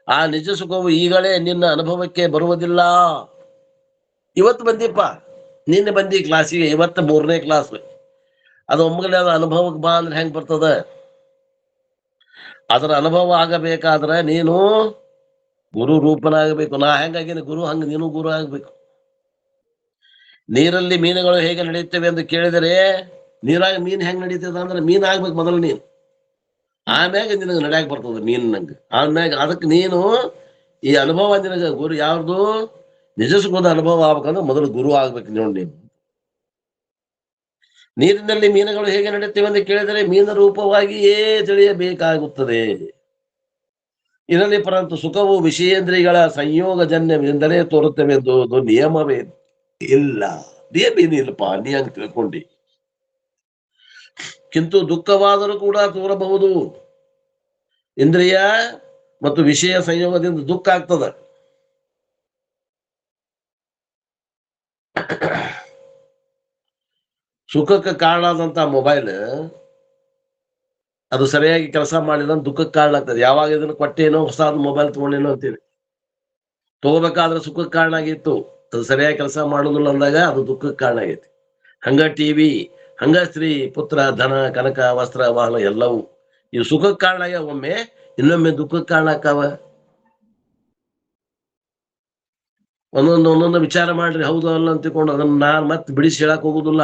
ಆ ನಿಜ ಸುಖವು ಈಗಲೇ ನಿನ್ನ ಅನುಭವಕ್ಕೆ ಬರುವುದಿಲ್ಲ. ಇವತ್ತು ಬಂದಿಪ್ಪ, ನಿನ್ನೆ ಬಂದಿ ಕ್ಲಾಸಿಗೆ, ಇವತ್ತು 3ನೇ ಕ್ಲಾಸ್. ಅದು ಒಮ್ಮಗಲೇ ಅದು ಅನುಭವಕ್ಕೆ ಬಾ ಅಂದ್ರೆ ಹೆಂಗ್ ಬರ್ತದ? ಅದರ ಅನುಭವ ಆಗಬೇಕಾದ್ರೆ ನೀನು ಗುರು ರೂಪನಾಗಬೇಕು. ನಾ ಹೆಂಗಾಗಿನಿ ಗುರು, ಹಂಗ ನೀನು ಗುರು ಆಗ್ಬೇಕು. ನೀರಲ್ಲಿ ಮೀನುಗಳು ಹೇಗೆ ನಡೆಯುತ್ತವೆ ಎಂದು ಕೇಳಿದರೆ, ನೀರಾಗ ಮೀನ್ ಹೆಂಗ್ ನಡೀತದ ಅಂದ್ರೆ ಮೀನ್ ಆಗ್ಬೇಕು ಮೊದಲು ನೀನು, ಆಮ್ಯಾಗ ನಿನಗೆ ನಡ್ಯಾಕ್ ಬರ್ತದ ಮೀನ್ ನಂಗೆ. ಆಮ್ಯಾಗ ಅದಕ್ಕೆ ನೀನು ಈ ಅನುಭವ ನಿನಗೆ ಗುರು ಯಾವ್ದು ನಿಜ ಸುಖದ ಅನುಭವ ಆಗ್ಬೇಕಂದ್ರೆ ಮೊದಲು ಗುರು ಆಗ್ಬೇಕು ನೋಡಿ ನೀನು. ನೀರಿನಲ್ಲಿ ಮೀನುಗಳು ಹೇಗೆ ನಡೆಯುತ್ತವೆ ಎಂದು ಕೇಳಿದರೆ ಮೀನ ರೂಪವಾಗಿಯೇ ತಿಳಿಯಬೇಕಾಗುತ್ತದೆ. ಇದರಲ್ಲಿ ಪರಂತು ಸುಖವು ವಿಷಯೇಂದ್ರಿಯಗಳ ಸಂಯೋಗಜನ್ಯವೆಂದರೆ ತೋರುತ್ತವೆ ಎಂದು ನಿಯಮವೇ ಇಲ್ಲ. ನಿಯಮೇನಿಲ್ಲಪ್ಪ, ನೀ ಹಂಗ ತಿಳ್ಕೊಂಡಿ. ಕಿಂತು ದುಃಖವಾದರೂ ಕೂಡ ತೋರಬಹುದು. ಇಂದ್ರಿಯ ಮತ್ತು ವಿಷಯ ಸಂಯೋಗದಿಂದ ದುಃಖ ಆಗ್ತದ. ಸುಖಕ್ಕೆ ಕಾರಣ ಆದಂತ ಮೊಬೈಲ್ ಅದು ಸರಿಯಾಗಿ ಕೆಲಸ ಮಾಡಿದ ದುಃಖಕ್ಕೆ ಕಾರಣ ಆಗ್ತದೆ. ಯಾವಾಗ ಇದನ್ನು ಕೊಟ್ಟೇನೋ, ಹೊಸಾದ ಮೊಬೈಲ್ ತಗೊಂಡೇನೋ ಅಂತೀವಿ. ತಗೋಬೇಕಾದ್ರೆ ಸುಖಕ್ಕೆ ಕಾರಣ ಆಗಿತ್ತು, ಅದು ಸರಿಯಾಗಿ ಕೆಲಸ ಮಾಡುದಿಲ್ಲ ಅಂದಾಗ ಅದು ದುಃಖಕ್ಕೆ ಕಾರಣ ಆಗೈತಿ. ಹಂಗ ಟಿವಿ, ಹಂಗ ಸ್ತ್ರೀ, ಪುತ್ರ, ಧನ, ಕನಕ, ವಸ್ತ್ರ, ವಾಹನ ಎಲ್ಲವೂ ಇವು ಸುಖಕ್ಕೆ ಕಾರಣ ಆಗ್ಯಾವ, ಒಮ್ಮೆ ಇನ್ನೊಮ್ಮೆ ದುಃಖಕ್ಕೆ ಕಾರಣ ಆಕಾವ. ಒಂದೊಂದು ವಿಚಾರ ಮಾಡ್ರಿ, ಹೌದು ಅಲ್ಲ ಅಂತ ತಿಳ್ಕೊಂಡು ಅದನ್ನ ನಾನ್ ಮತ್ತೆ ಬಿಡಿಸಿ ಹೇಳಕ್ ಹೋಗುದಿಲ್ಲ.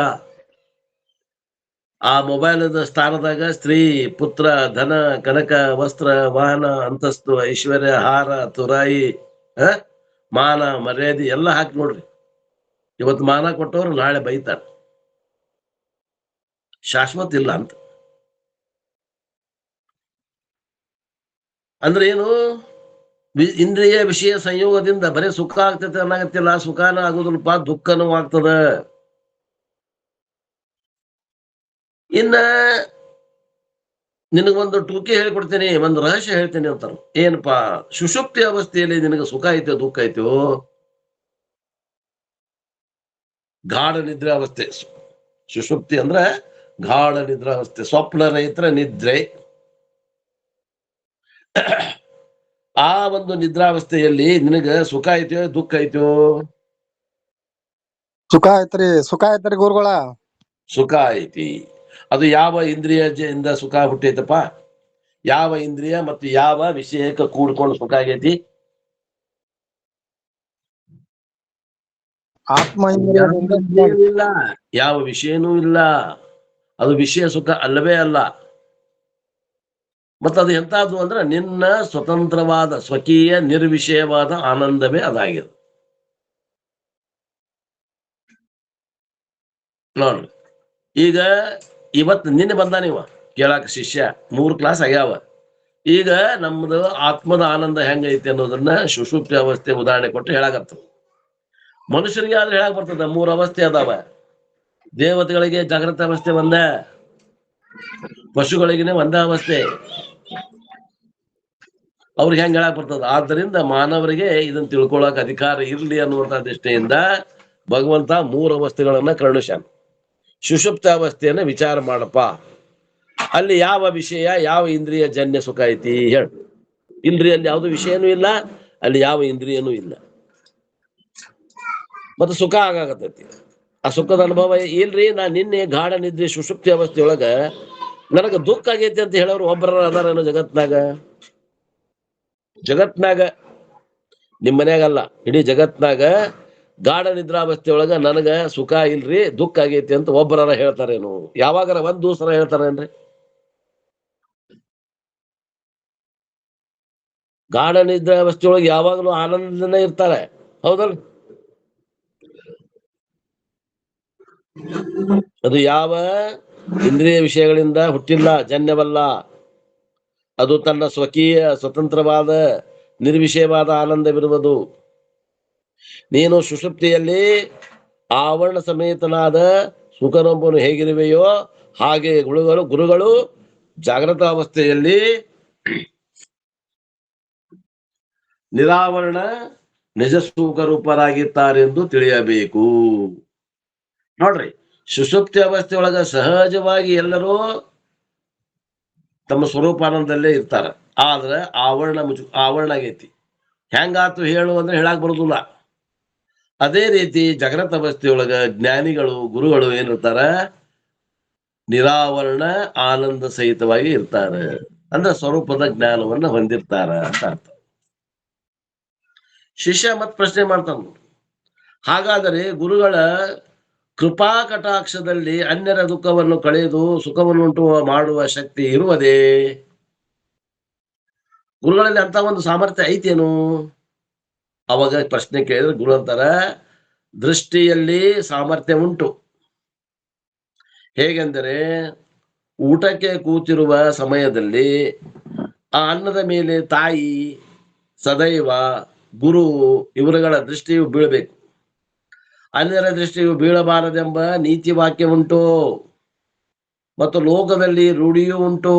ಆ ಮೊಬೈಲ್ ಸ್ಥಾನದಾಗ ಸ್ತ್ರೀ, ಪುತ್ರ, ಧನ, ಕನಕ, ವಸ್ತ್ರ, ವಾಹನ, ಅಂತಸ್ತು, ಐಶ್ವರ್ಯ, ಹಾರ, ತುರಾಯಿ, ಮಾನ, ಮರ್ಯಾದೆ ಎಲ್ಲ ಹಾಕಿ ನೋಡ್ರಿ. ಇವತ್ತು ಮಾನ ಕೊಟ್ಟವ್ರು ನಾಳೆ ಬೈತಾರ, ಶಾಶ್ವತ ಇಲ್ಲ ಅಂತ. ಅಂದ್ರೆ ಏನು? ಇಂದ್ರಿಯ ವಿಷಯ ಸಂಯೋಗದಿಂದ ಬರೀ ಸುಖ ಆಗ್ತೈತೆ ಅನ್ನಾಗತ್ತಿಲ್ಲ, ಸುಖಾನ ಆಗುದಿಲ್ಲಪ್ಪ, ದುಃಖನೂ ಆಗ್ತದ. ಇನ್ನ ನಿನಗೊಂದು ಟೂಕಿ ಹೇಳ್ಕೊಡ್ತೇನೆ, ಒಂದು ರಹಸ್ಯ ಹೇಳ್ತೇನೆ ಅಂತಾರ. ಏನಪ್ಪಾ? ಸುಷುಪ್ತಿ ಅವಸ್ಥೆಯಲ್ಲಿ ನಿನಗೆ ಸುಖ ಐತೋ ದುಃಖ ಐತೋ? ಗಾಢ ನಿದ್ರಾವಸ್ಥೆ. ಸುಷುಪ್ತಿ ಅಂದ್ರೆ ಗಾಢ ನಿದ್ರಾವಸ್ಥೆ, ಸ್ವಪ್ನ ರಹಿತರ ನಿದ್ರೆ. ಆ ಒಂದು ನಿದ್ರಾವಸ್ಥೆಯಲ್ಲಿ ನಿನಗ ಸುಖ ಐತೋ ದುಃಖ ಐತೋ? ಸುಖ ಐತ್ರಿ ಗುರುಗಳ. ಸುಖ ಐತಿ. ಅದು ಯಾವ ಇಂದ್ರಿಯದಿಂದ ಸುಖ ಹುಟ್ಟೈತಪ್ಪ? ಯಾವ ಇಂದ್ರಿಯ ಮತ್ತು ಯಾವ ವಿಷಯಕ್ಕೆ ಕೂಡ್ಕೊಂಡು ಸುಖ ಆಗೈತಿ? ಆತ್ಮ ಇಂದ್ರಿಯದಿಂದ ಇಲ್ಲ, ಯಾವ ವಿಷಯನೂ ಇಲ್ಲ. ಅದು ವಿಷಯ ಸುಖ ಅಲ್ಲವೇ ಅಲ್ಲ. ಮತ್ತದು ಎಂತಾದ್ರು ಅಂದ್ರೆ ನಿನ್ನ ಸ್ವತಂತ್ರವಾದ ಸ್ವಕೀಯ ನಿರ್ವಿಷಯವಾದ ಆನಂದವೇ ಅದಾಗಿದೆ. ನೋಡ್ರಿ, ಈಗ ಇವತ್ತು ನಿನ್ನೆ ಬಂದ ನೀವು ಕೇಳಾಕ ಶಿಷ್ಯ, 3 ಕ್ಲಾಸ್ ಆಗ್ಯಾವ. ಈಗ ನಮ್ದು ಆತ್ಮದ ಆನಂದ ಹೆಂಗೈತಿ ಅನ್ನೋದನ್ನ ಸುಷುಪ್ತಿ ಅವಸ್ಥೆ ಉದಾಹರಣೆ ಕೊಟ್ಟು ಹೇಳಾಕತ್ತ. ಮನುಷ್ಯರಿಗೆ ಆದ್ರೆ ಹೇಳಕ್ ಬರ್ತದ, 3 ಅವಸ್ಥೆ ಅದಾವ. ದೇವತೆಗಳಿಗೆ ಜಾಗೃತ ಅವಸ್ಥೆ ಒಂದೇ, ಪಶುಗಳಿಗೆನೆ ಒಂದೇ ಅವಸ್ಥೆ. ಅವ್ರಿಗೆ ಹೆಂಗ್ ಹೇಳಕ್ ಬರ್ತದ? ಆದ್ದರಿಂದ ಮಾನವರಿಗೆ ಇದನ್ನ ತಿಳ್ಕೊಳಕ್ ಅಧಿಕಾರ ಇರ್ಲಿ ಅನ್ನುವಂತ ದೃಷ್ಟಿಯಿಂದ ಭಗವಂತ 3 ಅವಸ್ಥೆಗಳನ್ನ ಕರುಣಿಸ್ಯಾನ. ಸುಷುಪ್ತ ಅವಸ್ಥೆಯನ್ನ ವಿಚಾರ ಮಾಡಪ್ಪ. ಅಲ್ಲಿ ಯಾವ ವಿಷಯ, ಯಾವ ಇಂದ್ರಿಯ ಜನ್ಯ ಸುಖ ಐತಿ ಹೇಳು. ಇಂದ್ರಿಯಲ್ಲಿ ಯಾವುದು ವಿಷಯನೂ ಇಲ್ಲ, ಅಲ್ಲಿ ಯಾವ ಇಂದ್ರಿಯನೂ ಇಲ್ಲ, ಮತ್ತೆ ಸುಖ ಆಗಾಕತ್ತೈತಿ. ಆ ಸುಖದ ಅನುಭವ ಇಲ್ರಿ. ನಾ ನಿನ್ನೆ ಗಾಢ ನಿದ್ರೆ ಸುಷುಪ್ತಿ ಅವಸ್ಥೆಯೊಳಗ ನನಗ ದುಃಖ ಆಗೈತಿ ಅಂತ ಹೇಳೋರು ಒಬ್ಬರ ಅದಾರೇನೋ ಜಗತ್ನಾಗ? ನಿಮ್ ಮನ್ಯಾಗಲ್ಲ, ಇಡೀ ಜಗತ್ನಾಗ ಗಾಢ ನಿದ್ರಾವಸ್ಥೆಯೊಳಗ ನನಗ ಸುಖ ಇಲ್ರಿ, ದುಃಖ ಆಗೈತಿ ಅಂತ ಒಬ್ಬರ ಹೇಳ್ತಾರೇನು? ಯಾವಾಗಾರ ಒಂದ್ ದಿವಸ ಹೇಳ್ತಾರೇನ್ರಿ? ಗಾಢ ನಿದ್ರಾವಸ್ಥೆಯೊಳಗೆ ಯಾವಾಗಲೂ ಆನಂದನೇ ಇರ್ತಾರೆ, ಹೌದಲ್ಲ? ಅದು ಯಾವ ಇಂದ್ರಿಯ ವಿಷಯಗಳಿಂದ ಹುಟ್ಟಿಲ್ಲ, ಜನ್ಯವಲ್ಲ. ಅದು ತನ್ನ ಸ್ವಕೀಯ ಸ್ವತಂತ್ರವಾದ ನಿರ್ವಿಷಯವಾದ ಆನಂದವಿರುವುದು. ನೀನು ಸುಷುಪ್ತಿಯಲ್ಲಿ ಆವರಣ ಸಮೇತನಾದ ಸುಖನೊಬ್ಬನು ಹೇಗಿರುವೆಯೋ ಹಾಗೆ ಗುರುಗಳು ಜಾಗೃತ ಅವಸ್ಥೆಯಲ್ಲಿ ನಿರಾವರಣ ನಿಜ ಸುಖರೂಪರಾಗಿದ್ದಾರೆಂದು ತಿಳಿಯಬೇಕು. ನೋಡ್ರಿ, ಸುಷುಪ್ತಿ ಅವಸ್ಥೆಯೊಳಗ ಸಹಜವಾಗಿ ಎಲ್ಲರೂ ತಮ್ಮ ಸ್ವರೂಪಾನಂದಲ್ಲೇ ಇರ್ತಾರ. ಆದ್ರೆ ಆವರಣ ಆಗೈತಿ. ಹೆಂಗಾತು ಹೇಳು ಅಂದ್ರೆ ಹೇಳಕ್ ಬರುದಿಲ್ಲ. ಅದೇ ರೀತಿ ಜಾಗೃತ ಅವಸ್ಥೆಯೊಳಗ ಜ್ಞಾನಿಗಳು ಗುರುಗಳು ಏನಿರ್ತಾರ, ನಿರಾವರಣ ಆನಂದ ಸಹಿತವಾಗಿ ಇರ್ತಾರೆ. ಅಂದ್ರೆ ಸ್ವರೂಪದ ಜ್ಞಾನವನ್ನ ಹೊಂದಿರ್ತಾರ ಅಂತ ಅರ್ಥ. ಶಿಷ್ಯ ಮತ್ ಪ್ರಶ್ನೆ ಮಾಡ್ತಾನ, ಹಾಗಾದರೆ ಗುರುಗಳ ಕೃಪಾ ಕಟಾಕ್ಷದಲ್ಲಿ ಅನ್ಯರ ದುಃಖವನ್ನು ಕಳೆದು ಸುಖವನ್ನುಂಟು ಮಾಡುವ ಶಕ್ತಿ ಇರುವುದೇ? ಗುರುಗಳಲ್ಲಿ ಅಂತ ಒಂದು ಸಾಮರ್ಥ್ಯ ಐತೇನು? ಅವಾಗ ಪ್ರಶ್ನೆ ಕೇಳಿದ್ರೆ ಗುರು ಅಂತಾರ, ದೃಷ್ಟಿಯಲ್ಲಿ ಸಾಮರ್ಥ್ಯ ಉಂಟು. ಹೇಗೆಂದರೆ ಊಟಕ್ಕೆ ಕೂತಿರುವ ಸಮಯದಲ್ಲಿ ಆ ಅನ್ನದ ಮೇಲೆ ತಾಯಿ, ಸದೈವ, ಗುರು ಇವರುಗಳ ದೃಷ್ಟಿಯು ಬೀಳಬೇಕು. ಅನ್ಯರ ದೃಷ್ಟಿಯು ಬೀಳಬಾರದೆಂಬ ನೀತಿ ವಾಕ್ಯ ಉಂಟು ಮತ್ತು ಲೋಕದಲ್ಲಿ ರೂಢಿಯೂ ಉಂಟು.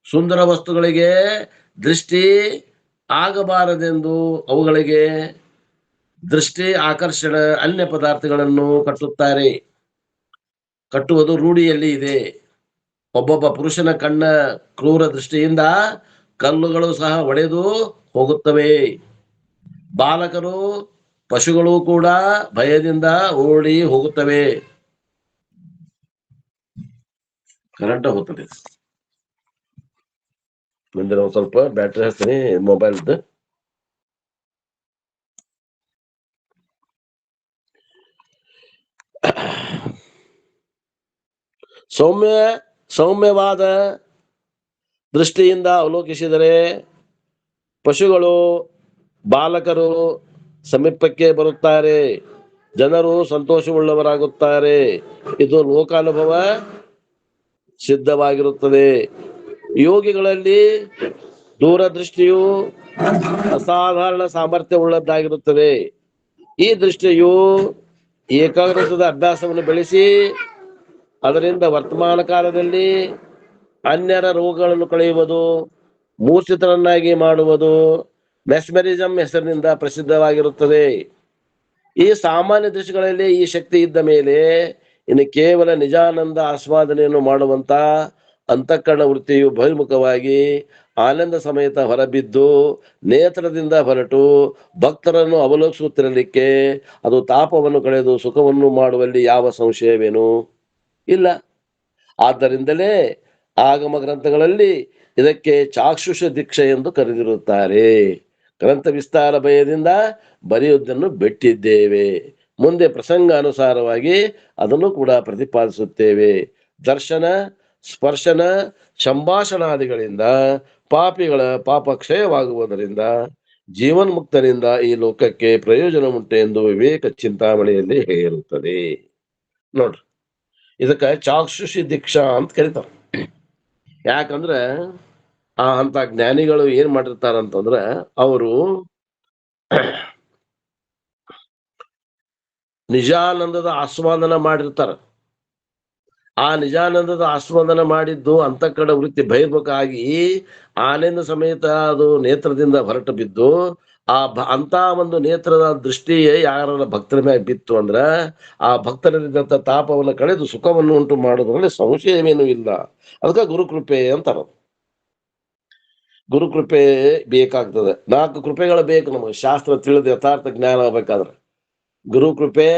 ಸುಂದರ ವಸ್ತುಗಳಿಗೆ ದೃಷ್ಟಿ ಆಗಬಾರದೆಂದು ಅವುಗಳಿಗೆ ದೃಷ್ಟಿ ಆಕರ್ಷಣ ಅನ್ಯ ಪದಾರ್ಥಗಳನ್ನು ಕಟ್ಟುತ್ತಾರೆ. ಕಟ್ಟುವುದು ರೂಢಿಯಲ್ಲಿ ಇದೆ. ಒಬ್ಬೊಬ್ಬ ಪುರುಷನ ಕಣ್ಣ ಕ್ರೂರ ದೃಷ್ಟಿಯಿಂದ ಕಲ್ಲುಗಳು ಸಹ ಒಡೆದು ಹೋಗುತ್ತವೆ. ಬಾಲಕರು, ಪಶುಗಳು ಕೂಡ ಭಯದಿಂದ ಓಡಿ ಹೋಗುತ್ತವೆ. ಕರೆಂಟ್ ಹೋಗ್ತದೆ. ಮುಂದಿನ ಸ್ವಲ್ಪ ಬ್ಯಾಟ್ರಿ ಹಾಕ್ತೀನಿ ಮೊಬೈಲ್ದು. ಸೌಮ್ಯವಾದ ದೃಷ್ಟಿಯಿಂದ ಅವಲೋಕಿಸಿದರೆ ಪಶುಗಳು, ಬಾಲಕರು ಸಮೀಪಕ್ಕೆ ಬರುತ್ತಾರೆ. ಜನರು ಸಂತೋಷವುಳ್ಳವರಾಗುತ್ತಾರೆ. ಇದು ಲೋಕಾನುಭವ ಸಿದ್ಧವಾಗಿರುತ್ತದೆ. ಯೋಗಿಗಳಲ್ಲಿ ದೂರದೃಷ್ಟಿಯು ಅಸಾಧಾರಣ ಸಾಮರ್ಥ್ಯವುಳ್ಳದ್ದಾಗಿರುತ್ತದೆ. ಈ ದೃಷ್ಟಿಯು ಏಕಾಗ್ರತದ ಅಭ್ಯಾಸವನ್ನು ಬೆಳೆಸಿ ಅದರಿಂದ ವರ್ತಮಾನ ಕಾಲದಲ್ಲಿ ಅನ್ಯರ ರೋಗಗಳನ್ನು ಕಳೆಯುವುದು, ಮೂರ್ಛಿತರನ್ನಾಗಿ ಮಾಡುವುದು ಮೆಸ್ಮರಿಸಂ ಹೆಸರಿನಿಂದ ಪ್ರಸಿದ್ಧವಾಗಿರುತ್ತದೆ. ಈ ಸಾಮಾನ್ಯ ದೃಷ್ಟಿಗಳಲ್ಲಿ ಈ ಶಕ್ತಿ ಇದ್ದ ಮೇಲೆ ಇನ್ನು ಕೇವಲ ನಿಜಾನಂದ ಆಸ್ವಾದನೆಯನ್ನು ಮಾಡುವಂತ ಅಂತಃಕರಣ ವೃತ್ತಿಯು ಬಹಿರ್ಮುಖವಾಗಿ ಆನಂದ ಸಮೇತ ಹೊರಬಿದ್ದು ನೇತ್ರದಿಂದ ಹೊರಟು ಭಕ್ತರನ್ನು ಅವಲೋಕಿಸುತ್ತಿರಲಿಕ್ಕೆ ಅದು ತಾಪವನ್ನು ಕಳೆದು ಸುಖವನ್ನು ಮಾಡುವಲ್ಲಿ ಯಾವ ಸಂಶಯವೇನು ಇಲ್ಲ. ಆದ್ದರಿಂದಲೇ ಆಗಮ ಗ್ರಂಥಗಳಲ್ಲಿ ಇದಕ್ಕೆ ಚಾಕ್ಷುಷ ದೀಕ್ಷೆ ಎಂದು ಕರೆದಿರುತ್ತಾರೆ. ಗ್ರಂಥ ವಿಸ್ತಾರ ಭಯದಿಂದ ಬರೆಯುವುದನ್ನು ಬಿಟ್ಟಿದ್ದೇವೆ. ಮುಂದೆ ಪ್ರಸಂಗ ಅನುಸಾರವಾಗಿ ಅದನ್ನು ಕೂಡ ಪ್ರತಿಪಾದಿಸುತ್ತೇವೆ. ದರ್ಶನ, ಸ್ಪರ್ಶನ, ಸಂಭಾಷಣಾದಿಗಳಿಂದ ಪಾಪಿಗಳ ಪಾಪ ಕ್ಷಯವಾಗುವುದರಿಂದ ಜೀವನ್ಮುಕ್ತರಿಂದ ಈ ಲೋಕಕ್ಕೆ ಪ್ರಯೋಜನ ಉಂಟು ಎಂದು ವಿವೇಕ ಚಿಂತಾಮಣಿಯಲ್ಲಿ ಹೇಳಿರುತ್ತದೆ. ನೋಡ್ರಿ, ಇದಕ್ಕ ಚಾಕ್ಷುಷಿ ದೀಕ್ಷಾ ಅಂತ ಕರೀತಾರ. ಯಾಕಂದ್ರ ಅಂತ ಜ್ಞಾನಿಗಳು ಏನ್ ಮಾಡಿರ್ತಾರಂತಂದ್ರ ಅವರು ನಿಜಾನಂದದ ಆಸ್ವಾದನ ಮಾಡಿರ್ತಾರ. ಆ ನಿಜಾನಂದದ ಆಸ್ವಾದನ ಮಾಡಿದ್ದು ಅಂತಃಕರಣ ವೃತ್ತಿ ಬಹಿರ್ಮುಖ ಆಗಿ ಆನಂದ ಸಮೇತ ಅದು ನೇತ್ರದಿಂದ ಹೊರಟು ಬಿದ್ದು ಅಂತ ಒಂದು ನೇತ್ರದ ದೃಷ್ಟಿ ಯಾರ ಭಕ್ತರ ಮ್ಯಾಗ ಬಿತ್ತು ಅಂದ್ರ ಆ ಭಕ್ತರಲ್ಲಿದ್ದಂತ ತಾಪವನ್ನು ಕಳೆದು ಸುಖವನ್ನು ಉಂಟು ಮಾಡೋದ್ರಲ್ಲಿ ಸಂಶಯವೇನೂ ಇಲ್ಲ. ಅದಕ್ಕೆ ಗುರುಕೃಪೆ ಅಂತಾರ. ಗುರುಕೃಪೆ ಬೇಕಾಗ್ತದೆ. 4 ಕೃಪೆಗಳು ಬೇಕು ನಮಗೆ ಶಾಸ್ತ್ರ ತಿಳಿದು ಯಥಾರ್ಥ ಜ್ಞಾನ ಆಗ್ಬೇಕಾದ್ರೆ. ಗುರುಕೃಪೆ,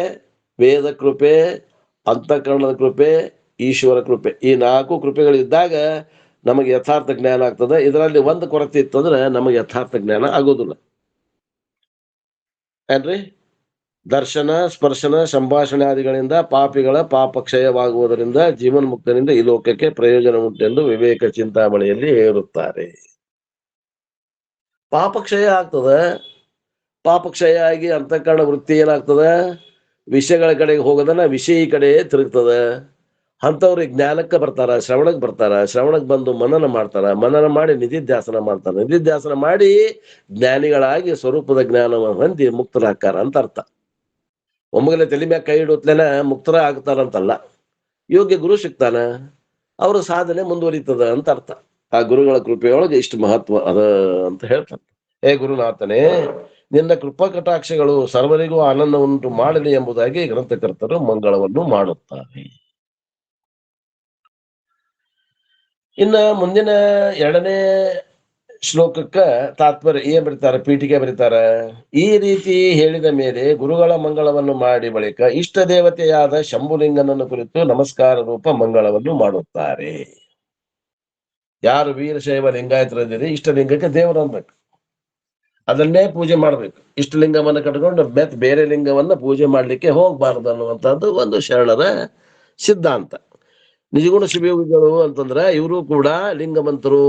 ವೇದ ಕೃಪೆ, ಅಂತಃಕರಣದ ಕೃಪೆ, ಈಶ್ವರ ಕೃಪೆ. ಈ 4 ಕೃಪೆಗಳಿದ್ದಾಗ ನಮಗೆ ಯಥಾರ್ಥ ಜ್ಞಾನ ಆಗ್ತದೆ. ಇದರಲ್ಲಿ ಒಂದು ಕೊರತೆ ಇತ್ತು ಅಂದ್ರೆ ನಮಗೆ ಯಥಾರ್ಥ ಜ್ಞಾನ ಆಗೋದಿಲ್ಲ. ಏನ್ರಿ? ದರ್ಶನ, ಸ್ಪರ್ಶನ, ಸಂಭಾಷಣಾದಿಗಳಿಂದ ಪಾಪಿಗಳ ಪಾಪ ಕ್ಷಯವಾಗುವುದರಿಂದ ಜೀವನ್ಮುಕ್ತರಿಂದ ಈ ಲೋಕಕ್ಕೆ ಪ್ರಯೋಜನ ಉಂಟೆಂದು ವಿವೇಕ ಚಿಂತಾಮಣಿಯಲ್ಲಿ ಹೇಳುತ್ತಾರೆ. ಪಾಪಕ್ಷಯ ಆಗ್ತದ. ಪಾಪಕ್ಷಯ ಆಗಿ ಅಂತಃಕರಣ ವೃತ್ತಿ ಏನಾಗ್ತದ, ವಿಷಯಗಳ ಕಡೆಗೆ ಹೋಗೋದನ್ನ ವಿಷಯ ಕಡೆ ತಿರುಗ್ತದ. ಅಂಥವ್ರಿಗೆ ಜ್ಞಾನಕ್ಕೆ ಬರ್ತಾರ, ಶ್ರವಣಕ್ಕೆ ಬರ್ತಾರ, ಶ್ರವಣಕ್ಕೆ ಬಂದು ಮನನ ಮಾಡ್ತಾರ, ಮನನ ಮಾಡಿ ನಿಧಿಧ್ಯಾಸನ ಮಾಡ್ತಾರ, ನಿಧಿಧ್ಯಾಸನ ಮಾಡಿ ಜ್ಞಾನಿಗಳಾಗಿ ಸ್ವರೂಪದ ಜ್ಞಾನವನ್ನು ಹೊಂದಿ ಮುಕ್ತರಾಗ್ತಾರ ಅಂತ ಅರ್ಥ. ಒಮ್ಮಗಲೇ ತಲೆ ಮ್ಯಾಗ ಕೈ ಇಡುತ್ತಲೇನ ಮುಕ್ತರ ಆಗ್ತಾರಂತಲ್ಲ. ಯೋಗ್ಯ ಗುರು ಸಿಗ್ತಾನ, ಅವ್ರ ಸಾಧನೆ ಮುಂದುವರಿತದ ಅಂತ ಅರ್ಥ. ಆ ಗುರುಗಳ ಕೃಪೆಯೊಳಗೆ ಇಷ್ಟು ಮಹತ್ವ ಅದ ಅಂತ ಹೇಳ್ತಾರೆ. ಹೇ ಗುರುನಾಥನೇ, ನಿನ್ನ ಕೃಪಾ ಕಟಾಕ್ಷಗಳು ಸರ್ವರಿಗೂ ಆನಂದ ಉಂಟು ಮಾಡಲಿ ಎಂಬುದಾಗಿ ಗ್ರಂಥಕರ್ತರು ಮಂಗಳವನ್ನು ಮಾಡುತ್ತಾರೆ. ಇನ್ನ ಮುಂದಿನ 2ನೇ ಶ್ಲೋಕಕ್ಕ ತಾತ್ಪರ್ಯ ಏನ್ ಬರೀತಾರ, ಪೀಠಿಕೆ ಬರೀತಾರ. ಈ ರೀತಿ ಹೇಳಿದ ಮೇಲೆ ಗುರುಗಳ ಮಂಗಳವನ್ನು ಮಾಡಿ ಬಳಿಕ ಇಷ್ಟ ದೇವತೆಯಾದ ಶಂಭುಲಿಂಗನನ್ನು ಕುರಿತು ನಮಸ್ಕಾರ ರೂಪ ಮಂಗಳವನ್ನು ಮಾಡುತ್ತಾರೆ. ಯಾರು ವೀರಶೈವ ಲಿಂಗಾಯತರಿದ್ದೀರಿ ಇಷ್ಟಲಿಂಗಕ್ಕೆ ದೇವರು ಅನ್ಬೇಕು, ಅದನ್ನೇ ಪೂಜೆ ಮಾಡ್ಬೇಕು. ಇಷ್ಟಲಿಂಗವನ್ನ ಕಟ್ಕೊಂಡು ಬೇರೆ ಲಿಂಗವನ್ನ ಪೂಜೆ ಮಾಡ್ಲಿಕ್ಕೆ ಹೋಗ್ಬಾರ್ದು ಅನ್ನುವಂಥದ್ದು ಒಂದು ಶರಣರ ಸಿದ್ಧಾಂತ. ನಿಜಗುಣ ಶಿವಯೋಗಿಗಳು ಅಂತಂದ್ರೆ ಇವರು ಕೂಡ ಲಿಂಗವಂತರು.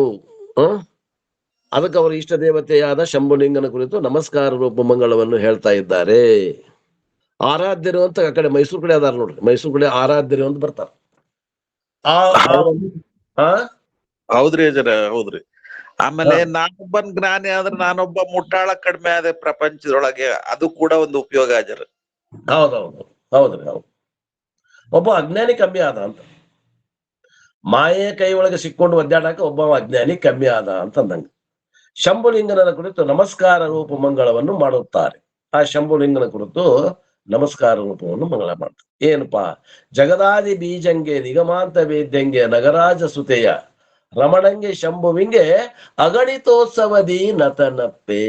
ಅದಕ್ಕೆ ಅವರು ಇಷ್ಟ ದೇವತೆಯಾದ ಶಂಭುಲಿಂಗನ ಕುರಿತು ನಮಸ್ಕಾರ ರೂಪ ಮಂಗಳವನ್ನು ಹೇಳ್ತಾ ಇದ್ದಾರೆ. ಆರಾಧ್ಯರು ಅಂತ ಆ ಕಡೆ ಮೈಸೂರು ಕಡೆ ಅದಾರ ನೋಡ್ರಿ, ಮೈಸೂರು ಕಡೆ ಆರಾಧ್ಯರು ಅಂತ ಬರ್ತಾರ. ಹೌದ್ರಿ ಅಜರ, ಹೌದ್ರಿ. ಆಮೇಲೆ ನಾನೊಬ್ಬನ್ ಜ್ಞಾನಿ ಆದ್ರೆ ನಾನೊಬ್ಬ ಮುಟ್ಟಾಳ ಕಡಿಮೆ ಆದ ಪ್ರಪಂಚದೊಳಗೆ, ಅದು ಕೂಡ ಒಂದು ಉಪಯೋಗ ಅಜರ. ಹೌದೌದು, ಹೌದ್ರಿ, ಹೌದು. ಒಬ್ಬ ಅಜ್ಞಾನಿ ಕಮ್ಮಿ ಆದ ಅಂತ, ಮಾಯೆ ಕೈ ಒಳಗೆ ಸಿಕ್ಕೊಂಡು ಒದ್ದಾಡಕ ಒಬ್ಬ ಅಜ್ಞಾನಿ ಕಮ್ಮಿ ಆದ ಅಂತಂದಂಗ. ಶಂಭುಲಿಂಗನ ಕುರಿತು ನಮಸ್ಕಾರ ರೂಪ ಮಂಗಳವನ್ನು ಮಾಡುತ್ತಾರೆ. ಆ ಶಂಭುಲಿಂಗನ ಕುರಿತು ನಮಸ್ಕಾರ ರೂಪವನ್ನು ಮಂಗಳ ಮಾಡ್ತಾರೆ. ಏನಪ್ಪಾ, ಜಗದಾದಿ ಬೀಜಂಗೆ ನಿಗಮಾಂತ ವೇದ್ಯಂಗೆ ನಗರಾಜ ಸುತೆಯ ರಮಣಂಗೆ ಶಂಭುವಿಂಗೆ ಅಗಣಿತೋತ್ಸವದಿ ನತನಪ್ಪೆ.